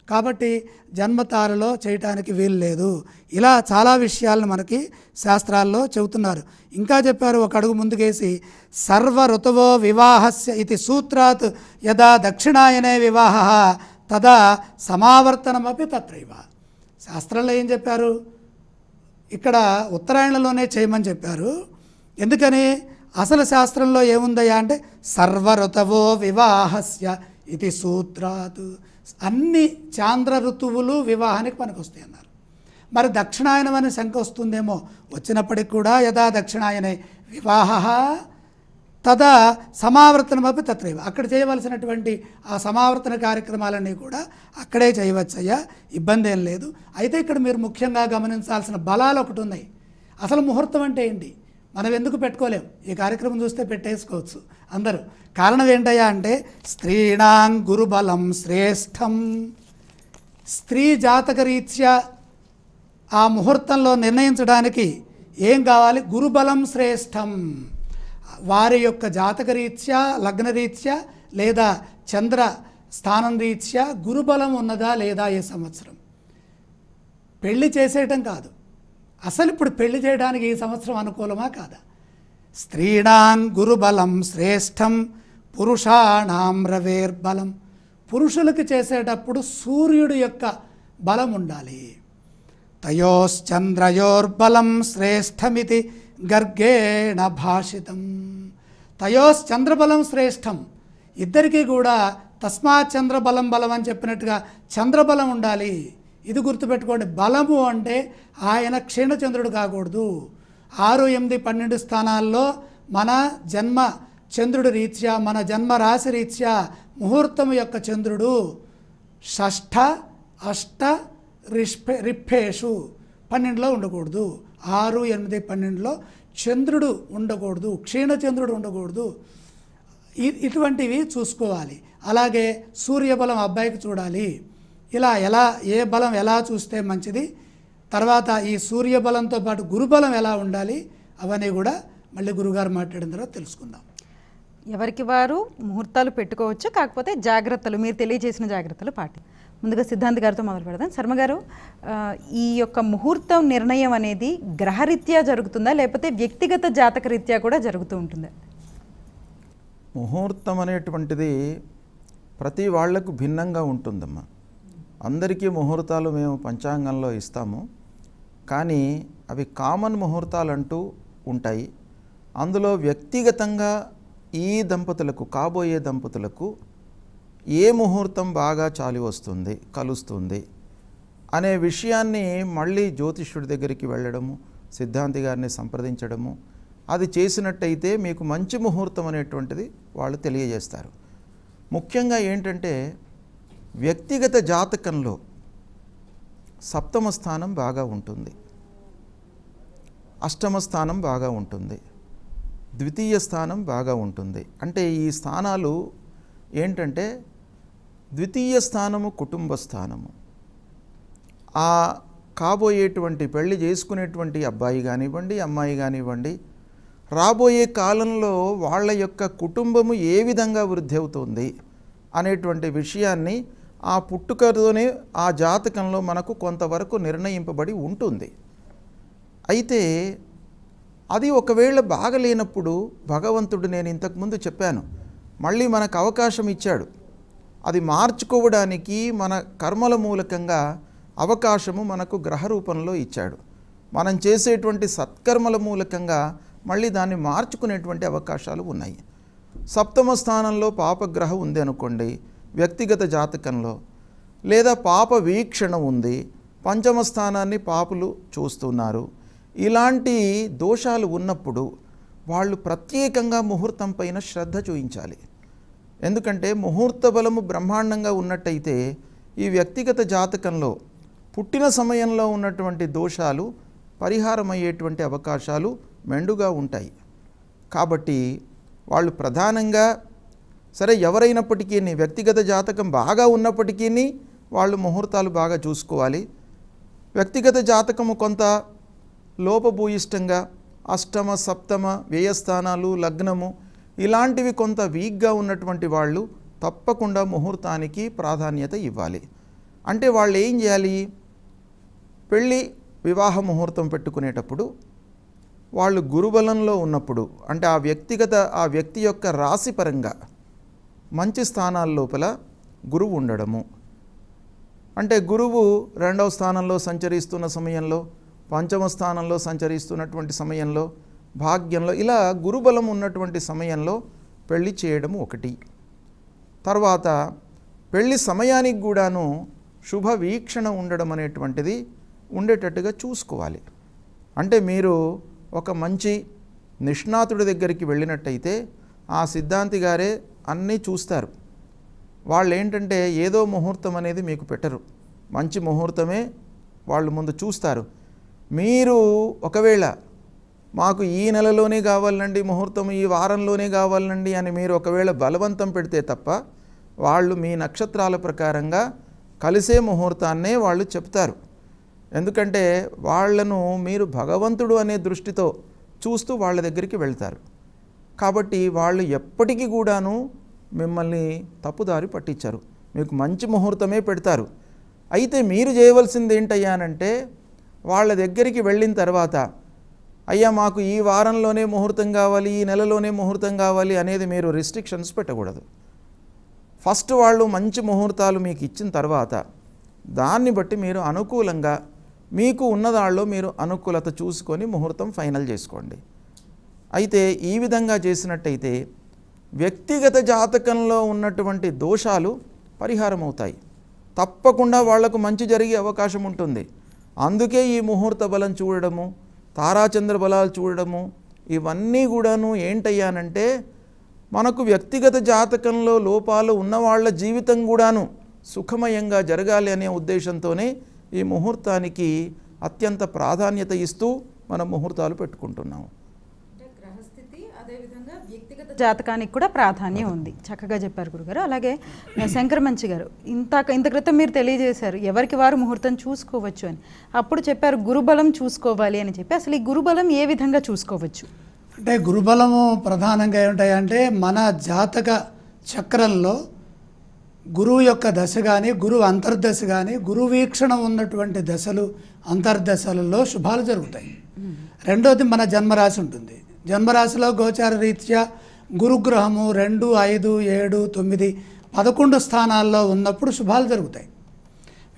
కాబట్టి జన్మతారలో చేయటానికి వీలు లేదు. ఇలా చాలా విషయాలను మనకి శాస్త్రాల్లో చెబుతున్నారు. ఇంకా చెప్పారు ఒక అడుగు ముందుకేసి, సర్వ ఋతువో వివాహస్య ఇది సూత్రాత్ యదా దక్షిణాయనే వివాహ తదా సమావర్తనమపి తత్రైవ. శాస్త్రంలో ఏం చెప్పారు, ఇక్కడ ఉత్తరాయణలోనే చేయమని చెప్పారు. ఎందుకని, అసలు శాస్త్రంలో ఏముందయ్యా అంటే సర్వ ఋతువో వివాహస్య ఇది సూత్రాత్, అన్ని చాంద్ర ఋతువులు వివాహానికి పనికొస్తాయి అన్నారు. మరి దక్షిణాయనం అని శంక వస్తుందేమో, వచ్చినప్పటికి కూడా యథా దక్షిణాయనే వివాహ తదా సమావర్తనమపి తత్రైవ, అక్కడ చేయవలసినటువంటి ఆ సమావర్తన కార్యక్రమాలన్నీ కూడా అక్కడే చేయవచ్చయ్యా, ఇబ్బంది ఏం లేదు. అయితే ఇక్కడ మీరు ముఖ్యంగా గమనించాల్సిన బలాలు ఒకటి ఉన్నాయి. అసలు ముహూర్తం అంటే ఏంటి, మనం ఎందుకు పెట్టుకోలేం, ఈ కార్యక్రమం చూస్తే పెట్టేసుకోవచ్చు అందరూ. కారణం ఏంటయ్యా అంటే స్త్రీణాం గురుబలం శ్రేష్టం, స్త్రీ జాతకరీత్యా ఆ ముహూర్తంలో నిర్ణయించడానికి ఏం కావాలి, గురుబలం శ్రేష్టం. వారి యొక్క జాతకరీత్యా, లగ్నరీత్యా లేదా చంద్ర స్థానం రీత్యా గురుబలం ఉన్నదా లేదా ఈ సంవత్సరం. పెళ్లి చేసేయటం కాదు, అసలు ఇప్పుడు పెళ్లి చేయడానికి ఈ సంవత్సరం అనుకూలమా కాదా. స్త్రీణాం గురుబలం శ్రేష్టం పురుషాణాం రవేర్బలం, పురుషులకు చేసేటప్పుడు సూర్యుడి యొక్క బలం ఉండాలి. తయోశ్చంద్రయోర్బలం శ్రేష్టమితి గర్గేణ భాషితం, తయోశ్చంద్రబలం శ్రేష్టం, ఇద్దరికీ కూడా తస్మాత్ చంద్రబలం బలం అని చెప్పినట్టుగా చంద్రబలం ఉండాలి. ఇది గుర్తుపెట్టుకోండి, బలము అంటే ఆయన క్షీణచంద్రుడు కాకూడదు. 6, 8, 12 స్థానాల్లో మన జన్మ చంద్రుడి రీత్యా, మన జన్మ రాశి రీత్యా ముహూర్తం యొక్క చంద్రుడు షష్ఠ అష్ట రిప్పేషు 12లో ఉండకూడదు. 6, 8, 12లో చంద్రుడు ఉండకూడదు, క్షీణచంద్రుడు ఉండకూడదు. ఇటువంటివి చూసుకోవాలి. అలాగే సూర్యబలం అబ్బాయికి చూడాలి. ఇలా ఏ బలం ఎలా చూస్తే మంచిది, తర్వాత ఈ సూర్యబలంతో పాటు గురుబలం ఎలా ఉండాలి, అవన్నీ కూడా మళ్ళీ గురుగారు మాట్లాడిన తర్వాత తెలుసుకుందాం. ఎవరికి వారు ముహూర్తాలు పెట్టుకోవచ్చు, కాకపోతే జాగ్రత్తలు మీరు తెలియజేసిన జాగ్రత్తలు ముందుగా సిద్ధాంత్ గారితో మొదలు పెడదాం. శర్మ గారు, ఈ యొక్క ముహూర్తం నిర్ణయం అనేది గ్రహరీత్యా జరుగుతుందా లేకపోతే వ్యక్తిగత జాతక రీత్యా కూడా జరుగుతూ ఉంటుందా? ముహూర్తం అనేటువంటిది ప్రతి వాళ్లకు భిన్నంగా ఉంటుందమ్మా. అందరికీ ముహూర్తాలు మేము పంచాంగంలో ఇస్తాము, కానీ అవి కామన్ ముహూర్తాలు అంటూ ఉంటాయి. అందులో వ్యక్తిగతంగా ఈ దంపతులకు, కాబోయే దంపతులకు ఏ ముహూర్తం బాగా చాలి వస్తుంది, కలుస్తుంది అనే విషయాన్ని మళ్ళీ జ్యోతిష్యుడి దగ్గరికి వెళ్ళడము, సిద్ధాంతి గారిని సంప్రదించడము, అది చేసినట్టయితే మీకు మంచి ముహూర్తం అనేటువంటిది వాళ్ళు తెలియజేస్తారు. ముఖ్యంగా ఏంటంటే వ్యక్తిగత జాతకంలో సప్తమ స్థానం బాగా ఉంటుంది, అష్టమ స్థానం బాగా ఉంటుంది, ద్వితీయ స్థానం బాగా ఉంటుంది. అంటే ఈ స్థానాలు ఏంటంటే ద్వితీయ స్థానము కుటుంబ స్థానము, ఆ కాబోయేటువంటి పెళ్లి చేసుకునేటువంటి అబ్బాయి కానివ్వండి అమ్మాయి కానివ్వండి రాబోయే కాలంలో వాళ్ళ యొక్క కుటుంబము ఏ విధంగా వృద్ధి అవుతుంది అనేటువంటి విషయాన్ని ఆ పుట్టుకతోనే ఆ జాతకంలో మనకు కొంతవరకు నిర్ణయింపబడి ఉంటుంది. అయితే అది ఒకవేళ బాగలేనప్పుడు భగవంతుడు, నేను ఇంతకుముందు చెప్పాను, మళ్ళీ మనకు అవకాశం ఇచ్చాడు. అది మార్చుకోవడానికి మన కర్మల మూలకంగా అవకాశము మనకు గ్రహ రూపంలో ఇచ్చాడు. మనం చేసేటువంటి సత్కర్మల మూలకంగా మళ్ళీ దాన్ని మార్చుకునేటువంటి అవకాశాలు ఉన్నాయి. సప్తమ స్థానంలో పాపగ్రహం ఉంది అనుకోండి వ్యక్తిగత జాతకంలో, లేదా పాప వీక్షణ ఉంది, పంచమ స్థానాన్ని పాపులు చూస్తున్నారు. ఇలాంటి దోషాలు ఉన్నప్పుడు వాళ్ళు ప్రత్యేకంగా ముహూర్తం పైన శ్రద్ధ చూపించాలి. ఎందుకంటే ముహూర్త బలము బ్రహ్మాండంగా ఉన్నట్టయితే ఈ వ్యక్తిగత జాతకంలో పుట్టిన సమయంలో ఉన్నటువంటి దోషాలు పరిహారమయ్యేటువంటి అవకాశాలు మెండుగా ఉంటాయి. కాబట్టి వాళ్ళు ప్రధానంగా సరే ఎవరైనప్పటికీ వ్యక్తిగత జాతకం బాగా ఉన్నప్పటికీ వాళ్ళు ముహూర్తాలు బాగా చూసుకోవాలి. వ్యక్తిగత జాతకము కొంత లోపభూయిష్టంగా అష్టమ సప్తమ వ్యయస్థానాలు లగ్నము ఇలాంటివి కొంత వీక్గా ఉన్నటువంటి వాళ్ళు తప్పకుండా ముహూర్తానికి ప్రాధాన్యత ఇవ్వాలి. అంటే వాళ్ళు ఏం చేయాలి, పెళ్ళి వివాహ ముహూర్తం పెట్టుకునేటప్పుడు వాళ్ళు గురుబలంలో ఉన్నప్పుడు, అంటే ఆ వ్యక్తి యొక్క రాశి పరంగా మంచి స్థానాల లోపల గురువు ఉండడము, అంటే గురువు 2వ స్థానంలో సంచరిస్తున్న సమయంలో, పంచమ స్థానంలో సంచరిస్తున్నటువంటి సమయంలో, భాగ్యంలో, ఇలా గురుబలం ఉన్నటువంటి సమయంలో పెళ్లి చేయడము ఒకటి. తర్వాత పెళ్లి సమయానికి కూడాను శుభ వీక్షణ ఉండడం అనేటువంటిది ఉండేటట్టుగా చూసుకోవాలి. అంటే మీరు ఒక మంచి నిష్ణాతుడి దగ్గరికి వెళ్ళినట్టయితే ఆ సిద్ధాంతి గారే అన్నీ చూస్తారు. వాళ్ళు ఏంటంటే ఏదో ముహూర్తం అనేది మీకు పెట్టరు, మంచి ముహూర్తమే వాళ్ళు ముందు చూస్తారు. మీరు ఒకవేళ మాకు ఈ నెలలోనే కావాలండి ముహూర్తం, ఈ వారంలోనే కావాలండి అని మీరు ఒకవేళ బలవంతం పెడితే తప్ప వాళ్ళు మీ నక్షత్రాల ప్రకారంగా కలిసే ముహూర్తాన్నే వాళ్ళు చెప్తారు. ఎందుకంటే వాళ్ళను మీరు భగవంతుడు అనే దృష్టితో చూస్తూ వాళ్ళ దగ్గరికి వెళ్తారు. కాబట్టి వాళ్ళు ఎప్పటికీ కూడాను మిమ్మల్ని తప్పుదారి పట్టించారు, మీకు మంచి ముహూర్తమే పెడతారు. అయితే మీరు చేయవలసింది ఏంటయ్యానంటే వాళ్ళ దగ్గరికి వెళ్ళిన తర్వాత అయ్యా మాకు ఈ వారంలోనే ముహూర్తం కావాలి, ఈ నెలలోనే ముహూర్తం కావాలి అనేది మీరు రిస్ట్రిక్షన్స్ పెట్టకూడదు. ఫస్ట్ వాళ్ళు మంచి ముహూర్తాలు మీకు ఇచ్చిన తర్వాత దాన్ని బట్టి మీరు అనుకూలంగా మీకు ఉన్నదాల్లో మీరు అనుకూలత చూసుకొని ముహూర్తం ఫైనల్ చేసుకోండి. అయితే ఈ విధంగా చేసినట్టయితే వ్యక్తిగత జాతకంలో ఉన్నటువంటి దోషాలు పరిహారం అవుతాయి, తప్పకుండా వాళ్లకు మంచి జరిగే అవకాశం ఉంటుంది. అందుకే ఈ ముహూర్త బలం చూడడము, తారాచంద్ర బలాలు చూడడము ఇవన్నీ కూడాను ఏంటయ్యానంటే మనకు వ్యక్తిగత జాతకంలో లోపాలు ఉన్నవాళ్ల జీవితం కూడాను సుఖమయంగా జరగాలి అనే ఉద్దేశంతోనే ఈ ముహూర్తానికి అత్యంత ప్రాధాన్యత ఇస్తూ మనం ముహూర్తాలు పెట్టుకుంటున్నాము. జాతకానికి కూడా ప్రాధాన్యం ఉంది. చక్కగా చెప్పారు గురుగారు. అలాగే శంకరమంచి గారు ఇంత క్రితం మీరు తెలియజేశారు ఎవరికి వారు ముహూర్తం చూసుకోవచ్చు అని. అప్పుడు చెప్పారు గురుబలం చూసుకోవాలి అని చెప్పి. అసలు ఈ గురుబలం ఏ విధంగా చూసుకోవచ్చు? అంటే గురుబలము ప్రధానంగా ఏమిటాయంటే మన జాతక చక్రంలో గురువు యొక్క దశ కానీ గురువు అంతర్దశ కానీ గురు వీక్షణ ఉన్నటువంటి దశలు అంతర్దశలలో శుభాలు జరుగుతాయి. రెండోది మన జన్మరాశి ఉంటుంది. జన్మరాశిలో గోచార రీత్యా గురుగ్రహము 2, 5, 7, 9, 11 స్థానాల్లో ఉన్నప్పుడు శుభాలు జరుగుతాయి.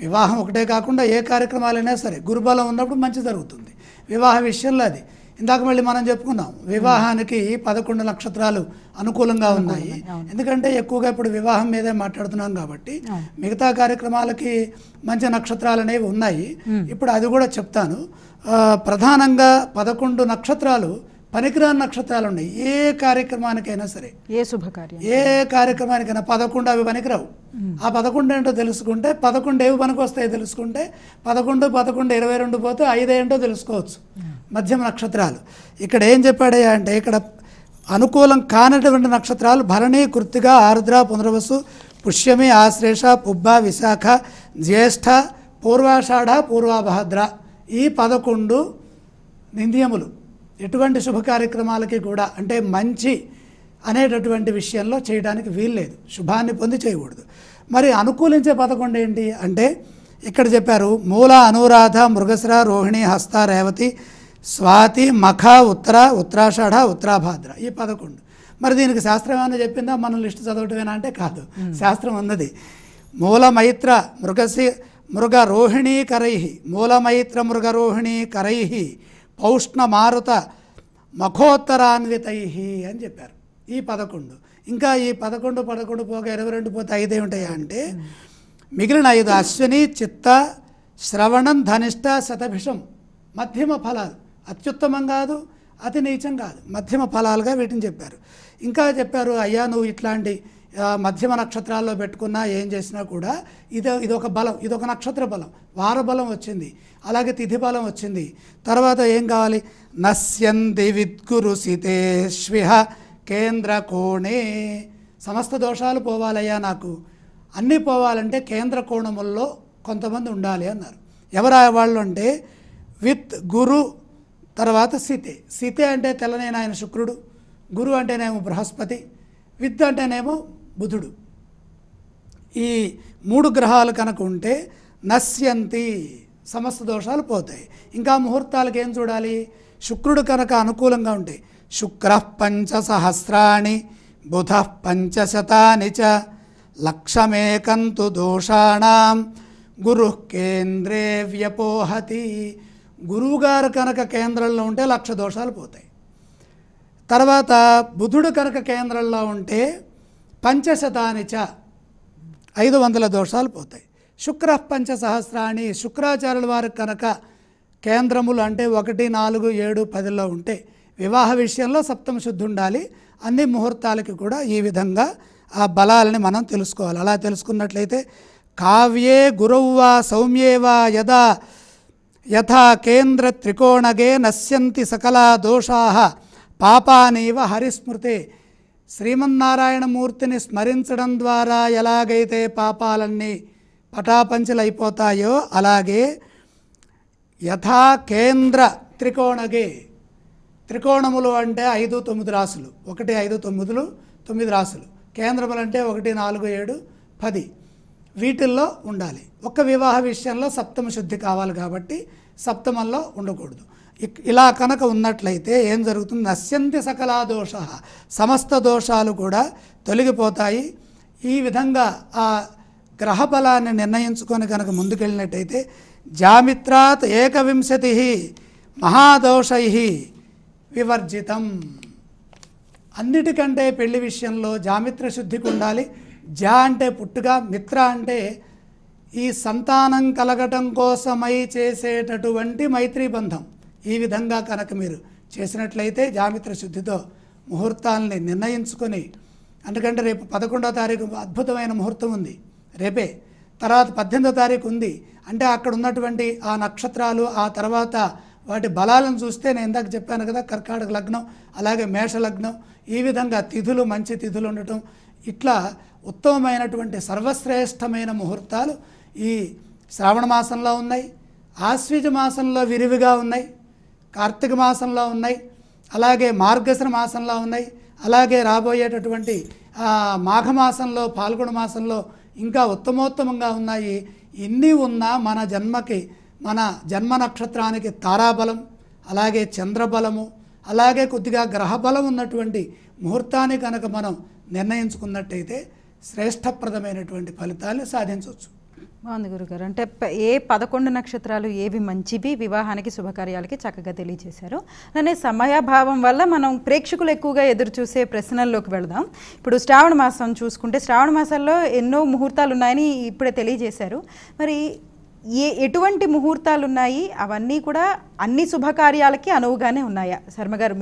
వివాహం ఒకటే కాకుండా ఏ కార్యక్రమాలైనా సరే గురుబలం ఉన్నప్పుడు మంచి జరుగుతుంది. వివాహ విషయంలో అది ఇందాక మళ్ళీ మనం చెప్పుకున్నాం, వివాహానికి 11 నక్షత్రాలు అనుకూలంగా ఉన్నాయి. ఎందుకంటే ఎక్కువగా ఇప్పుడు వివాహం మీదే మాట్లాడుతున్నాం కాబట్టి మిగతా కార్యక్రమాలకి మంచి నక్షత్రాలు అనేవి ఉన్నాయి. ఇప్పుడు అది కూడా చెప్తాను. ప్రధానంగా 11 నక్షత్రాలు పనికిరాని నక్షత్రాలు ఉన్నాయి. ఏ కార్యక్రమానికైనా సరే, ఏ శుభకార్యం, ఏ కార్యక్రమానికైనా 11 అవి పనికిరావు. ఆ 11 ఏంటో తెలుసుకుంటే, 11 ఏవి పనికి వస్తాయో తెలుసుకుంటే 11, 22 పోతే 5 ఏంటో తెలుసుకోవచ్చు. మధ్యమ నక్షత్రాలు ఇక్కడ ఏం చెప్పాడయ్యా అంటే, ఇక్కడ అనుకూలం కానటువంటి నక్షత్రాలు భరణి, కృత్తిక, ఆరుద్ర, పునర్వసు, పుష్యమి, ఆశ్లేష, పుబ్బ, విశాఖ, జ్యేష్ఠ, పూర్వాషాఢ, పూర్వభద్ర. ఈ 11 నింద్యములు. ఎటువంటి శుభ కార్యక్రమాలకి కూడా అంటే మంచి అనేటటువంటి విషయంలో చేయడానికి వీల్లేదు, శుభాన్ని పొంది చేయకూడదు. మరి అనుకూలించే 11 ఏంటి అంటే ఇక్కడ చెప్పారు. మూల, అనురాధ, మృగశిర, రోహిణి, హస్త, రేవతి, స్వాతి, మఖ, ఉత్తర, ఉత్తరాషాఢ, ఉత్తరాభాద్ర. ఈ 11. మరి దీనికి శాస్త్రం ఏమైనా చెప్పిందా, మనం లిస్టు చదవటమేనా అంటే కాదు, శాస్త్రం ఉన్నది. మూలమైత్ర మృగరోహిణీ కరై, మూలమైత్ర మృగరోహిణీ కరై, పౌష్ణ మారుత మఖోత్తరాన్వితై అని చెప్పారు. ఈ 11. ఇంకా ఈ 11 పోగా 22 పోతే 5 ఏమిటాయా అంటే మిగిలిన 5 అశ్విని, చిత్త, శ్రవణం, ధనిష్ట, శతభిషం. మధ్యమ ఫలాలు, అత్యుత్తమం కాదు, అతి నీచం కాదు, మధ్యమ ఫలాలుగా వీటిని చెప్పారు. ఇంకా చెప్పారు, అయ్యా నువ్వు ఇట్లాంటి మధ్యమ నక్షత్రాల్లో పెట్టుకున్నా ఏం చేసినా కూడా ఇదొక బలం, ఇదొక నక్షత్ర బలం, వార బలం వచ్చింది, అలాగే తిథి బలం వచ్చింది. తర్వాత ఏం కావాలి, నశ్యంది విద్గురు సితేష్విహ కేంద్ర కోణే. సమస్త దోషాలు పోవాలయ్యా, నాకు అన్నీ పోవాలంటే కేంద్ర కోణముల్లో కొంతమంది ఉండాలి అన్నారు. ఎవరు వాళ్ళు అంటే విత్ గురు, తర్వాత సితే. సితే అంటే తెల్లనైన ఆయన శుక్రుడు, గురు అంటేనేమో బృహస్పతి, విత్ అంటేనేమో బుధుడు. ఈ 3 గ్రహాలు కనుక ఉంటే నశ్యంతి, సమస్త దోషాలు పోతాయి. ఇంకా ముహూర్తాలకు ఏం చూడాలి, శుక్రుడు కనుక అనుకూలంగా ఉంటాయి. శుక్ర 5 సహస్రాణి, బుధ 500 చ, లక్షమేకంతు దోషాణం గురు కేంద్రే వ్యపోహతి. గురువుగారు కనుక కేంద్రంలో ఉంటే 1,00,000 దోషాలు పోతాయి. తర్వాత బుధుడు కనుక కేంద్రంలో ఉంటే 500 చ, 500 దోషాలు పోతాయి. శుక్ర 5 సహస్రాణి, శుక్రాచార్యుల వారికి కనుక కేంద్రములు అంటే 1, 4, 7, 10లో ఉంటే వివాహ విషయంలో సప్తమ శుద్ధి ఉండాలి. అన్ని ముహూర్తాలకి కూడా ఈ విధంగా ఆ బలాలని మనం తెలుసుకోవాలి. అలా తెలుసుకున్నట్లయితే కావ్యే గురౌవా సౌమ్యేవా యథా కేంద్ర త్రికోణగే నశ్యంతి సకలా దోషాః పాపానీవ హరిస్మృతే. శ్రీమన్నారాయణమూర్తిని స్మరించడం ద్వారా ఎలాగైతే పాపాలన్నీ పటాపంచలైపోతాయో అలాగే యథా కేంద్ర త్రికోణగే, త్రికోణములు అంటే 5, 9 రాసులు, 1, 5, 9 రాసులు. కేంద్రములు అంటే 1, 4, 7, 10 వీటిల్లో ఉండాలి. ఒక్క వివాహ విషయంలో సప్తమ శుద్ధి కావాలి కాబట్టి సప్తమంలో ఉండకూడదు. ఇలా కనుక ఉన్నట్లయితే ఏం జరుగుతుంది, నశ్యంతి సకలా దోష, సమస్త దోషాలు కూడా తొలగిపోతాయి. ఈ విధంగా ఆ గ్రహ బలాన్ని నిర్ణయించుకొని కనుక ముందుకెళ్ళినట్టయితే జామిత్రాత్ 21 మహాదోషై వివర్జితం. అన్నిటికంటే పెళ్లి విషయంలో జామిత్ర శుద్ధికి ఉండాలి. జా అంటే పుట్టుక, మిత్ర అంటే ఈ సంతానం కలగటం కోసమై చేసేటటువంటి మైత్రీ బంధం. ఈ విధంగా కనుక మీరు చేసినట్లయితే జామిత్ర శుద్ధితో ముహూర్తాలని నిర్ణయించుకొని, ఎందుకంటే రేపు 11వ తారీఖు అద్భుతమైన ముహూర్తం ఉంది రేపే, తర్వాత 18వ తారీఖు ఉంది. అంటే అక్కడ ఉన్నటువంటి ఆ నక్షత్రాలు, ఆ తర్వాత వాటి బలాలను చూస్తే నేను ఇందాక చెప్పాను కదా, కర్కాటక లగ్నం, అలాగే మేష లగ్నం, ఈ విధంగా తిథులు మంచి తిథులు ఉండటం, ఇట్లా ఉత్తమమైనటువంటి సర్వశ్రేష్టమైన ముహూర్తాలు ఈ శ్రావణ మాసంలో ఉన్నాయి, ఆశ్వీజ మాసంలో విరివిగా ఉన్నాయి, కార్తీక మాసంలో ఉన్నాయి, అలాగే మార్గశిర మాసంలో ఉన్నాయి, అలాగే రాబోయేటటువంటి మాఘమాసంలో, పాల్గొన మాసంలో ఇంకా ఉత్తమోత్తమంగా ఉన్నాయి. ఇన్ని ఉన్నా మన జన్మకి, మన జన్మ నక్షత్రానికి తారాబలం, అలాగే చంద్రబలము, అలాగే కొద్దిగా గ్రహబలం ఉన్నటువంటి ముహూర్తాన్ని కనుక మనం నిర్ణయించుకున్నట్టయితే శ్రేష్టప్రదమైనటువంటి ఫలితాలను సాధించవచ్చు. బాగుంది గురుగారు. అంటే ఏ 11 నక్షత్రాలు ఏవి మంచివి వివాహానికి శుభకార్యాలకి చక్కగా తెలియజేశారు. అలానే సమయాభావం వల్ల మనం ప్రేక్షకులు ఎక్కువగా ఎదురు చూసే ప్రశ్నల్లోకి వెళదాం. ఇప్పుడు శ్రావణ మాసం చూసుకుంటే శ్రావణ మాసాల్లో ఎన్నో ముహూర్తాలు ఉన్నాయని ఇప్పుడే తెలియజేశారు. మరి ఎటువంటి ముహూర్తాలు ఉన్నాయి, అవన్నీ కూడా అన్ని శుభకార్యాలకి అనువుగానే ఉన్నాయా? శర్మ గారు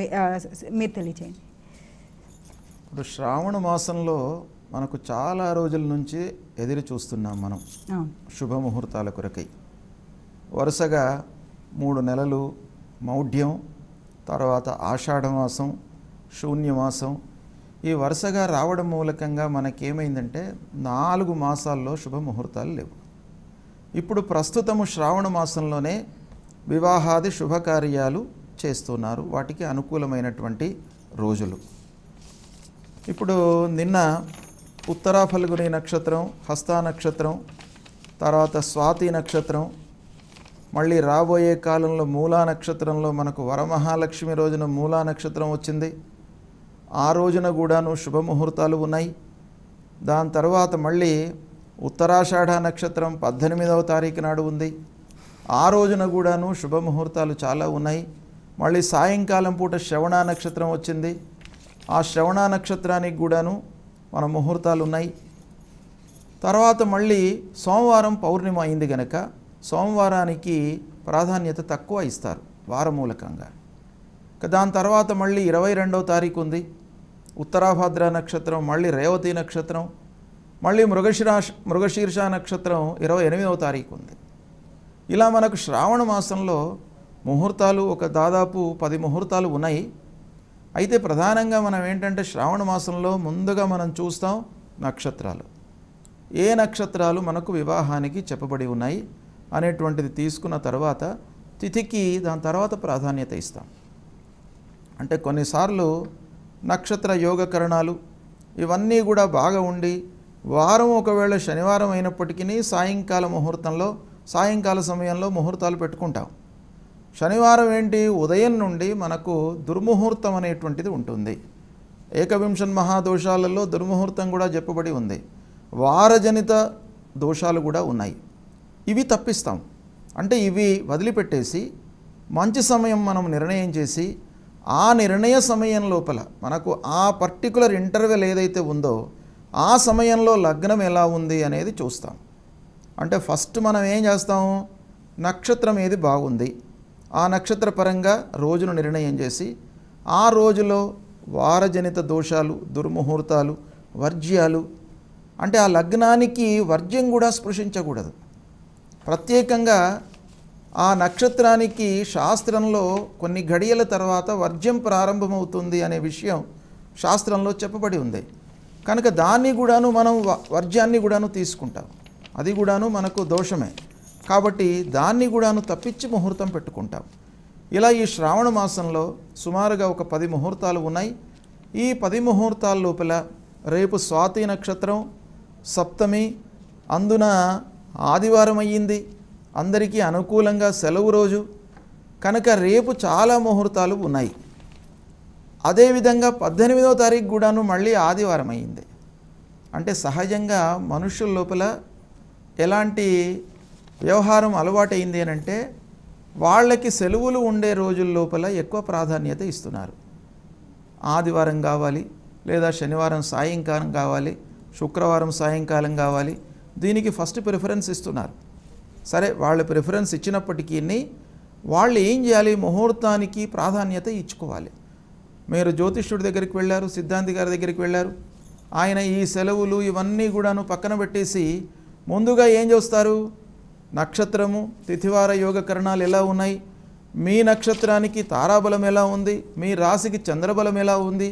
మీరు తెలియచేయండి. ఇప్పుడు శ్రావణ మాసంలో మనకు చాలా రోజుల నుంచి ఎదురు చూస్తున్నాం మనం శుభముహూర్తాల కొరకై. వరుసగా 3 నెలలు మౌఢ్యం, తర్వాత ఆషాఢమాసం, శూన్యమాసం, ఈ వరుసగా రావడం మూలకంగా మనకేమైందంటే 4 మాసాల్లో శుభముహూర్తాలు లేవు. ఇప్పుడు ప్రస్తుతము శ్రావణ మాసంలోనే వివాహాది శుభకార్యాలు చేస్తున్నారు, వాటికి అనుకూలమైనటువంటి రోజులు. ఇప్పుడు నిన్న ఉత్తరా ఫల్గుని నక్షత్రం, హస్తా నక్షత్రం, తర్వాత స్వాతి నక్షత్రం, మళ్ళీ రాబోయే కాలంలో మూలా నక్షత్రంలో మనకు వరమహాలక్ష్మి రోజున మూలా నక్షత్రం వచ్చింది. ఆ రోజున కూడాను శుభముహూర్తాలు ఉన్నాయి. దాని తర్వాత మళ్ళీ ఉత్తరాషాఢ నక్షత్రం 18వ తారీఖు నాడు ఉంది. ఆ రోజున కూడాను శుభముహూర్తాలు చాలా ఉన్నాయి. మళ్ళీ సాయంకాలం పూట శ్రవణ నక్షత్రం వచ్చింది. ఆ శ్రవణ నక్షత్రానికి కూడాను మన ముహూర్తాలు ఉన్నాయి. తర్వాత మళ్ళీ సోమవారం పౌర్ణిమ అయింది కనుక సోమవారానికి ప్రాధాన్యత తక్కువ ఇస్తారు వారమూలకంగా. దాని తర్వాత మళ్ళీ 22వ తారీఖు ఉంది ఉత్తరాభాద్ర నక్షత్రం, మళ్ళీ రేవతి నక్షత్రం, మళ్ళీ మృగశీర్ష నక్షత్రం 28వ తారీఖు ఉంది. ఇలా మనకు శ్రావణ మాసంలో ముహూర్తాలు ఒక దాదాపు 10 ముహూర్తాలు ఉన్నాయి. అయితే ప్రధానంగా మనం ఏంటంటే శ్రావణ మాసంలో ముందుగా మనం చూస్తాం నక్షత్రాలు, ఏ నక్షత్రాలు మనకు వివాహానికి చెప్పబడి ఉన్నాయి అనేటువంటిది తీసుకున్న తర్వాత తిథికి దాని తర్వాత ప్రాధాన్యత ఇస్తాం. అంటే కొన్నిసార్లు నక్షత్ర యోగకరణాలు ఇవన్నీ కూడా బాగా ఉండి వారం ఒకవేళ శనివారం అయినప్పటికీ సాయంకాల సమయంలో ముహూర్తాలు పెట్టుకుంటాం. శనివారం ఏంటి, ఉదయం నుండి మనకు దుర్ముహూర్తం అనేటువంటిది ఉంటుంది. ఏకవింశన్ మహాదోషాలలో దుర్ముహూర్తం కూడా చెప్పబడి ఉంది. వారజనిత దోషాలు కూడా ఉన్నాయి. ఇవి తప్పిస్తాం. అంటే ఇవి వదిలిపెట్టేసి మంచి సమయం మనం నిర్ణయం చేసి ఆ నిర్ణయ సమయం లోపల మనకు ఆ పర్టికులర్ ఇంటర్వెల్ ఏదైతే ఉందో ఆ సమయంలో లగ్నం ఎలా ఉంది అనేది చూస్తాం. అంటే ఫస్ట్ మనం ఏం చేస్తాము, నక్షత్రం ఏది బాగుంది ఆ నక్షత్ర పరంగా రోజును నిర్ణయం చేసి ఆ రోజులో వారజనిత దోషాలు, దుర్ముహూర్తాలు, వర్జ్యాలు, అంటే ఆ లగ్నానికి వర్జ్యం కూడా స్పృశించకూడదు. ప్రత్యేకంగా ఆ నక్షత్రానికి శాస్త్రంలో కొన్ని ఘడియల తర్వాత వర్జ్యం ప్రారంభమవుతుంది అనే విషయం శాస్త్రంలో చెప్పబడి ఉంది. కనుక దాన్ని కూడాను మనం వర్జ్యాన్ని కూడాను తీసుకుంటాం, అది కూడాను మనకు దోషమే. కాబట్టి దాన్ని కూడాను తప్పించి ముహూర్తం పెట్టుకుంటాం. ఇలా ఈ శ్రావణ మాసంలో సుమారుగా ఒక 10 ముహూర్తాలు ఉన్నాయి. ఈ 10 ముహూర్తాల లోపల రేపు స్వాతి నక్షత్రం సప్తమి, అందున ఆదివారం అయ్యింది, అందరికీ అనుకూలంగా సెలవు రోజు కనుక రేపు చాలా ముహూర్తాలు ఉన్నాయి. అదేవిధంగా 18వ తారీఖు కూడాను మళ్ళీ ఆదివారం అయ్యింది. అంటే సహజంగా మనుషుల లోపల ఎలాంటి వ్యవహారం అలవాటైంది అని అంటే వాళ్ళకి సెలవులు ఉండే రోజుల లోపల ఎక్కువ ప్రాధాన్యత ఇస్తున్నారు. ఆదివారం కావాలి, లేదా శనివారం సాయంకాలం కావాలి, శుక్రవారం సాయంకాలం కావాలి, దీనికి ఫస్ట్ ప్రిఫరెన్స్ ఇస్తున్నారు. సరే, వాళ్ళు ప్రిఫరెన్స్ ఇచ్చినప్పటికీ వాళ్ళు ఏం చేయాలి, ముహూర్తానికి ప్రాధాన్యత ఇచ్చుకోవాలి. మీరు జ్యోతిష్యుడి దగ్గరికి వెళ్ళారు, సిద్ధాంతి గారి దగ్గరికి వెళ్ళారు, ఆయన ఈ సెలవులు ఇవన్నీ కూడాను పక్కన పెట్టేసి ముందుగా ఏం చేస్తారు, నక్షత్రము తిథివార యోగకరణాలు ఎలా ఉన్నాయి, మీ నక్షత్రానికి తారాబలం ఎలా ఉంది, మీ రాశికి చంద్రబలం ఎలా ఉంది,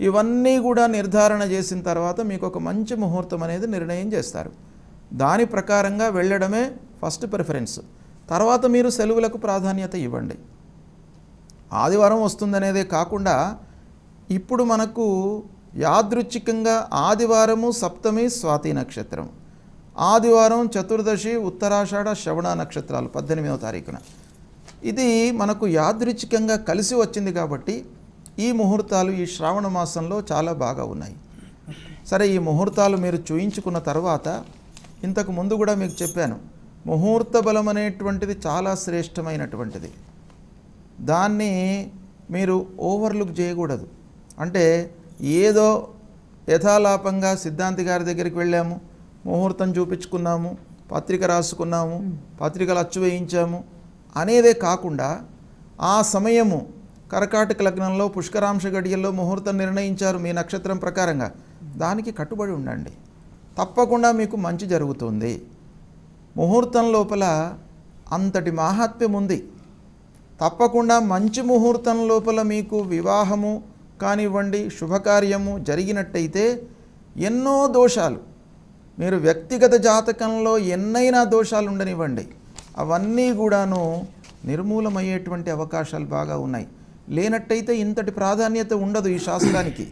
ఇవన్నీ కూడా నిర్ధారణ చేసిన తర్వాత మీకు ఒక మంచి ముహూర్తం అనేది నిర్ణయం చేస్తారు. దాని ప్రకారంగా వెళ్ళడమే ఫస్ట్ ప్రిఫరెన్స్. తర్వాత మీరు సెలవులకు ప్రాధాన్యత ఇవ్వండి. ఆదివారం వస్తుందనేదే కాకుండా ఇప్పుడు మనకు యాదృచ్ఛికంగా ఆదివారము సప్తమి స్వాతి నక్షత్రం, ఆదివారం చతుర్దశి ఉత్తరాషాఢ శ్రవణ నక్షత్రాలు 18వ తారీఖున, ఇది మనకు యాదృచ్ఛికంగా కలిసి వచ్చింది. కాబట్టి ఈ ముహూర్తాలు ఈ శ్రావణ మాసంలో చాలా బాగా ఉన్నాయి. సరే, ఈ ముహూర్తాలు మీరు చూయించుకున్న తర్వాత ఇంతకు ముందు కూడా మీకు చెప్పాను, ముహూర్త బలం అనేటువంటిది చాలా శ్రేష్టమైనటువంటిది. దాన్ని మీరు ఓవర్లుక్ చేయకూడదు. అంటే ఏదో యథాలాపంగా సిద్ధాంతి గారి దగ్గరికి వెళ్ళాము, ముహూర్తం చూపించుకున్నాము, పత్రిక రాసుకున్నాము, పత్రికలు అచ్చు వేయించాము అనేదే కాకుండా ఆ సమయము కర్కాటక లగ్నంలో పుష్కరాంశ గడియల్లో ముహూర్తం నిర్ణయించారు మీ నక్షత్రం ప్రకారంగా, దానికి కట్టుబడి ఉండండి. తప్పకుండా మీకు మంచి జరుగుతుంది. ముహూర్తం లోపల అంతటి మాహాత్మ్యం ఉంది. తప్పకుండా మంచి ముహూర్తం లోపల మీకు వివాహము కానివ్వండి, శుభకార్యము జరిగినట్టయితే ఎన్నో దోషాలు, మీరు వ్యక్తిగత జాతకంలో ఎన్నైనా దోషాలు ఉండనివ్వండి, అవన్నీ కూడాను నిర్మూలమయ్యేటువంటి అవకాశాలు బాగా ఉన్నాయి. లేనట్టయితే ఇంతటి ప్రాధాన్యత ఉండదు ఈ శాస్త్రానికి,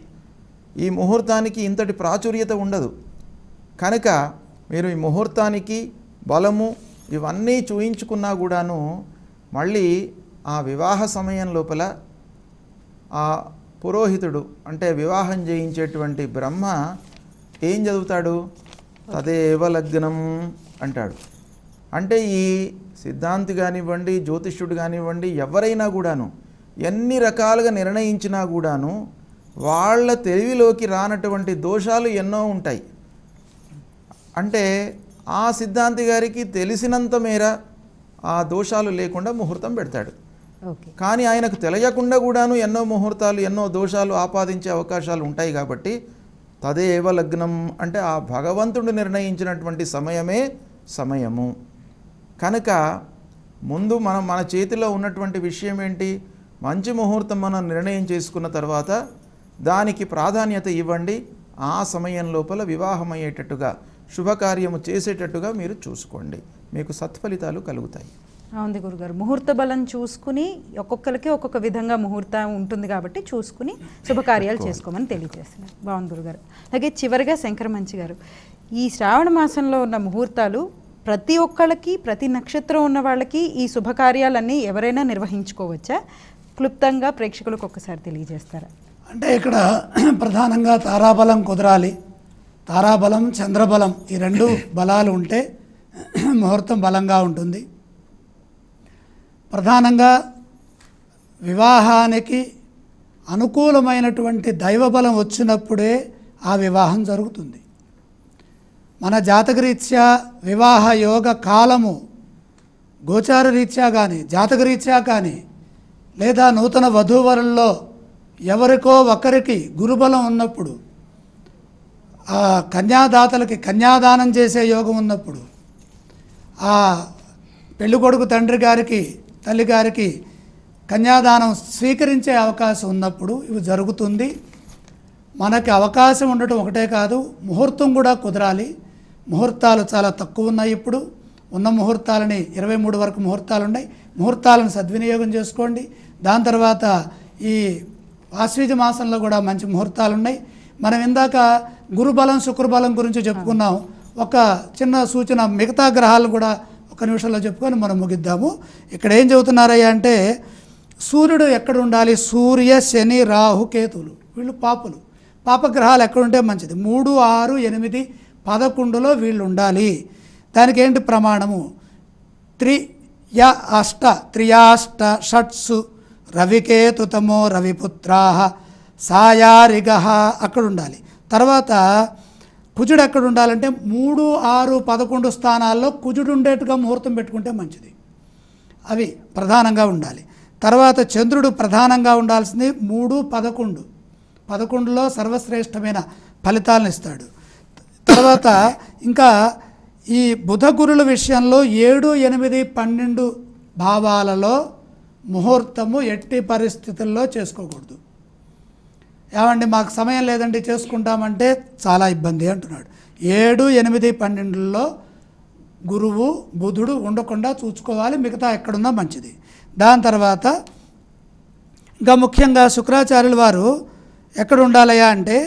ఈ ముహూర్తానికి ఇంతటి ప్రాచుర్యత ఉండదు. కనుక మీరు ఈ ముహూర్తానికి బలము ఇవన్నీ చూయించుకున్నా కూడాను మళ్ళీ ఆ వివాహ సమయం లోపల ఆ పురోహితుడు అంటే వివాహం చేయించేటువంటి బ్రహ్మ ఏం చదువుతాడు? తదేవ లగ్నం అంటాడు. అంటే ఈ సిద్ధాంతి కానివ్వండి, జ్యోతిష్యుడు కానివ్వండి, ఎవరైనా కూడాను ఎన్ని రకాలుగా నిర్ణయించినా కూడాను వాళ్ళ తెలివిలోకి రానటువంటి దోషాలు ఎన్నో ఉంటాయి. అంటే ఆ సిద్ధాంతి గారికి తెలిసినంత మేర ఆ దోషాలు లేకుండా ముహూర్తం పెడతాడు. కానీ ఆయనకు తెలియకుండా కూడాను ఎన్నో ముహూర్తాలు, ఎన్నో దోషాలు ఆపాదించే అవకాశాలు ఉంటాయి. కాబట్టి తదేవ లగ్నం అంటే ఆ భగవంతుడు నిర్ణయించినటువంటి సమయమే సమయము. కనుక ముందు మన చేతిలో ఉన్నటువంటి విషయం ఏంటి? మంచి ముహూర్తం మనం నిర్ణయం చేసుకున్న తర్వాత దానికి ప్రాధాన్యత ఇవ్వండి. ఆ సమయం లోపల వివాహమయ్యేటట్టుగా, శుభకార్యము చేసేటట్టుగా మీరు చూసుకోండి, మీకు సత్ఫలితాలు కలుగుతాయి. అవును గురుగారు, ముహూర్త బలం చూసుకుని ఒక్కొక్కరికి ఒక్కొక్క విధంగా ముహూర్తం ఉంటుంది కాబట్టి చూసుకుని శుభకార్యాలు చేసుకోమని తెలియజేస్తున్నారు. బాగుంది గురుగారు. అలాగే చివరిగా శంకరమంచి గారు, ఈ శ్రావణ మాసంలో ఉన్న ముహూర్తాలు ప్రతి ఒక్కళ్ళకి, ప్రతి నక్షత్రం ఉన్న వాళ్ళకి ఈ శుభకార్యాలన్నీ ఎవరైనా నిర్వహించుకోవచ్చా? క్లుప్తంగా ప్రేక్షకులకు ఒక్కసారి తెలియజేస్తారా? అంటే ఇక్కడ ప్రధానంగా తారాబలం కుదరాలి. తారాబలం, చంద్రబలం ఈ రెండు బలాలు ఉంటే ముహూర్తం బలంగా ఉంటుంది. ప్రధానంగా వివాహానికి అనుకూలమైనటువంటి దైవబలం వచ్చినప్పుడే ఆ వివాహం జరుగుతుంది. మన జాతకరీత్యా వివాహ యోగ కాలము గోచార రీత్యా కానీ, జాతకరీత్యా కానీ, లేదా నూతన వధూవరుల్లో ఎవరికో ఒకరికి గురుబలం ఉన్నప్పుడు, ఆ కన్యాదాతలకి కన్యాదానం చేసే యోగం ఉన్నప్పుడు, ఆ పెళ్ళికొడుకు తండ్రి గారికి, తల్లి గారికి కన్యాదానం స్వీకరించే అవకాశం ఉన్నప్పుడు ఇవి జరుగుతుంది. మనకి అవకాశం ఉండటం ఒకటే కాదు, ముహూర్తం కూడా కుదరాలి. ముహూర్తాలు చాలా తక్కువ ఉన్నాయి. ఇప్పుడు ఉన్న ముహూర్తాలని 23 వరకు ముహూర్తాలు ఉన్నాయి. ముహూర్తాలను సద్వినియోగం చేసుకోండి. దాని తర్వాత ఈ ఆశ్వీజ మాసంలో కూడా మంచి ముహూర్తాలు ఉన్నాయి. మనం ఇందాక గురుబలం, శుక్రబలం గురించి చెప్పుకున్నాం. ఒక చిన్న సూచన, మిగతా గ్రహాలు కూడా ఒక నిమిషంలో చెప్పుకొని మనం ముగిద్దాము. ఇక్కడ ఏం చెబుతున్నారయ్యా అంటే, సూర్యుడు ఎక్కడ ఉండాలి? సూర్య, శని, రాహు, కేతువులు వీళ్ళు పాపులు. పాపగ్రహాలు ఎక్కడుంటే మంచిది? 3, 6, 8, 11లో వీళ్ళు ఉండాలి. దానికి ఏంటి ప్రమాణము? త్రియాష్ట షట్సు రవికేతుతమో రవిపుత్రాహ సాయారిగ అక్కడ ఉండాలి. తర్వాత కుజుడు ఎక్కడ ఉండాలంటే 3, 6, 11 స్థానాల్లో కుజుడు ఉండేట్టుగా ముహూర్తం పెట్టుకుంటే మంచిది. అవి ప్రధానంగా ఉండాలి. తర్వాత చంద్రుడు ప్రధానంగా ఉండాల్సింది 3, 11. 11లో సర్వశ్రేష్టమైన ఫలితాలను ఇస్తాడు. తర్వాత ఇంకా ఈ బుధ గురుల విషయంలో 7, 8, 12 భావాలలో ముహూర్తము ఎట్టి పరిస్థితుల్లో చేసుకోకూడదు. ఏమండి మాకు సమయం లేదండి చేసుకుంటామంటే చాలా ఇబ్బంది అంటున్నాడు. 7, 8, 12లో గురువు, బుధుడు ఉండకుండా చూసుకోవాలి. మిగతా ఎక్కడున్నా మంచిది. దాని తర్వాత ఇంకా ముఖ్యంగా శుక్రాచార్యుల వారు ఎక్కడ ఉండాలయా అంటే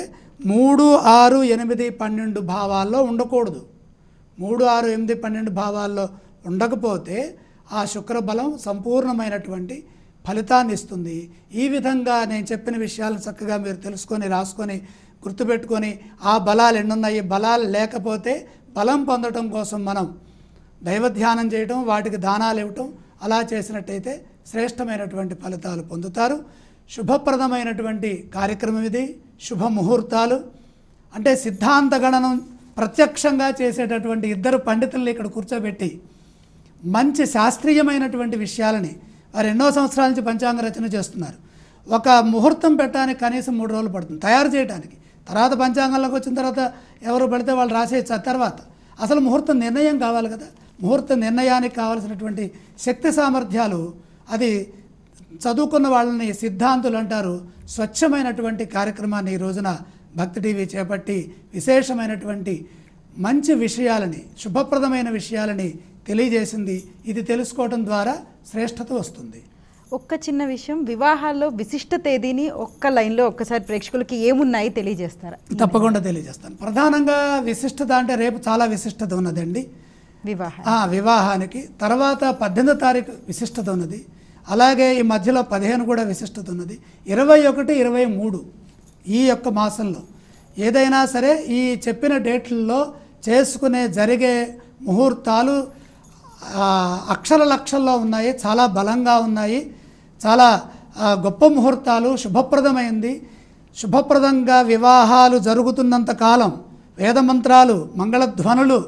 3, 6, 8, 12 భావాల్లో ఉండకూడదు. 3, 6, 8, 12 భావాల్లో ఉండకపోతే ఆ శుక్రబలం సంపూర్ణమైనటువంటి ఫలితాన్ని ఇస్తుంది. ఈ విధంగా నేను చెప్పిన విషయాలను చక్కగా మీరు తెలుసుకొని, రాసుకొని, గుర్తుపెట్టుకొని ఆ బలాలు ఎన్నున్నాయి, బలాలు లేకపోతే బలం పొందడం కోసం మనం దైవధ్యానం చేయటం, వాటికి దానాలు ఇవ్వటం, అలా చేసినట్టయితే శ్రేష్టమైనటువంటి ఫలితాలు పొందుతారు. శుభప్రదమైనటువంటి కార్యక్రమం ఇది. శుభముహూర్తాలు అంటే సిద్ధాంత గణనం ప్రత్యక్షంగా చేసేటటువంటి ఇద్దరు పండితుల్ని ఇక్కడ కూర్చోబెట్టి మంచి శాస్త్రీయమైనటువంటి విషయాలని వారు ఎన్నో సంవత్సరాల నుంచి పంచాంగ రచన చేస్తున్నారు. ఒక ముహూర్తం పెట్టడానికి కనీసం 3 రోజులు పడుతుంది తయారు చేయడానికి. తర్వాత పంచాంగంలోకి వచ్చిన తర్వాత ఎవరు పడితే వాళ్ళు రాసేయచ్చు. తర్వాత అసలు ముహూర్తం నిర్ణయం కావాలి కదా. ముహూర్త నిర్ణయానికి కావాల్సినటువంటి శక్తి సామర్థ్యాలు అది చదువుకున్న వాళ్ళని సిద్ధాంతులు అంటారు. స్వచ్ఛమైనటువంటి కార్యక్రమాన్ని ఈ రోజున భక్తి టీవీ చేపట్టి విశేషమైనటువంటి మంచి విషయాలని, శుభప్రదమైన విషయాలని తెలియజేసింది. ఇది తెలుసుకోవడం ద్వారా శ్రేష్టత వస్తుంది. ఒక్క చిన్న విషయం, వివాహాల్లో విశిష్ట తేదీని ఒక్క లైన్లో ఒక్కసారి ప్రేక్షకులకి ఏమున్నాయి తెలియజేస్తారా? తప్పకుండా తెలియజేస్తాను. ప్రధానంగా విశిష్టత అంటే రేపు చాలా విశిష్టత ఉన్నదండి వివాహానికి. తర్వాత 18వ తారీఖు విశిష్టత ఉన్నది. అలాగే ఈ మధ్యలో 15 కూడా విశిష్టత ఉన్నది. 21, 23 ఈ యొక్క మాసంలో ఏదైనా సరే ఈ చెప్పిన డేట్లలో చేసుకునే జరిగే ముహూర్తాలు అక్షర లక్షల్లో ఉన్నాయి. చాలా బలంగా ఉన్నాయి. చాలా గొప్ప ముహూర్తాలు. శుభప్రదమైంది. శుభప్రదంగా వివాహాలు జరుగుతున్నంత కాలం వేదమంత్రాలు, మంగళధ్వనులు,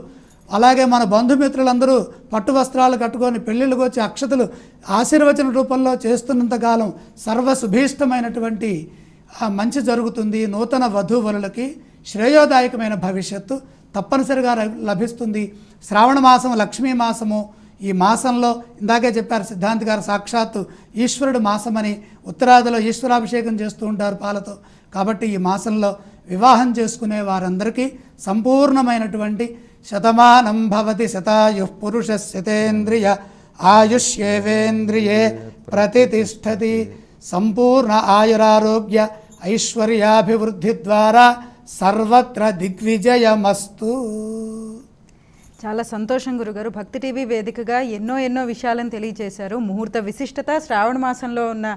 అలాగే మన బంధుమిత్రులందరూ పట్టు వస్త్రాలు కట్టుకొని పెళ్ళిళ్ళకు వచ్చి అక్షతలు ఆశీర్వచన రూపంలో చేస్తున్నంతకాలం సర్వశుభీష్టమైనటువంటి మంచి జరుగుతుంది. నూతన వధూవరులకి శ్రేయోదాయకమైన భవిష్యత్తు తప్పనిసరిగా లభిస్తుంది. శ్రావణ మాసం లక్ష్మీ మాసము. ఈ మాసంలో ఇందాకే చెప్పారు సిద్ధాంతి గారు, సాక్షాత్తు ఈశ్వరుడు మాసమని. ఉత్తరాదిలో ఈశ్వరాభిషేకం చేస్తూ ఉంటారు పాలతో. కాబట్టి ఈ మాసంలో వివాహం చేసుకునే వారందరికీ సంపూర్ణమైనటువంటి శతమానం భవతి శతాయుః పురుషः శతేంద్రియ ఆయుష్యేవేంద్రియే ప్రతితిష్ఠతి సంపూర్ణ ఆయురారోగ్య ఐశ్వర్యాభివృద్ధి ద్వారా సర్వత్ర దిగ్విజయమస్తు. చాలా సంతోషం గురుగారు. భక్తి టీవీ వేదికగా ఎన్నో విషయాలను తెలియజేశారు. ముహూర్త విశిష్టత, శ్రావణ మాసంలో ఉన్న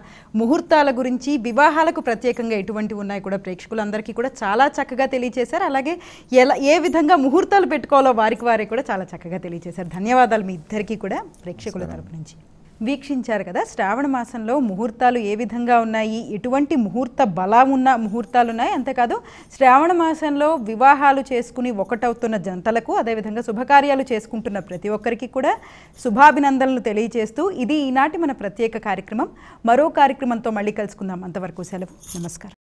ముహూర్తాల గురించి, వివాహాలకు ప్రత్యేకంగా ఎటువంటివి ఉన్నాయి కూడా ప్రేక్షకులందరికీ కూడా చాలా చక్కగా తెలియజేశారు. అలాగే ఏ విధంగా ముహూర్తాలు పెట్టుకోవాలో వారే కూడా చాలా చక్కగా తెలియజేశారు. ధన్యవాదాలు మీ ఇద్దరికీ కూడా ప్రేక్షకుల తరపు నుంచి. వీక్షించారు కదా, శ్రావణ మాసంలో ముహూర్తాలు ఏ విధంగా ఉన్నాయి, ఎటువంటి ముహూర్త బలం ఉన్న ముహూర్తాలు ఉన్నాయి. అంతేకాదు శ్రావణ మాసంలో వివాహాలు చేసుకుని ఒకటవుతున్న జంటలకు, అదేవిధంగా శుభకార్యాలు చేసుకుంటున్న ప్రతి ఒక్కరికి కూడా శుభాభినందనలు తెలియజేస్తూ ఇది ఈనాటి మన ప్రత్యేక కార్యక్రమం. మరో కార్యక్రమంతో మళ్ళీ కలుసుకుందాం. అంతవరకు సెలవు. నమస్కారం.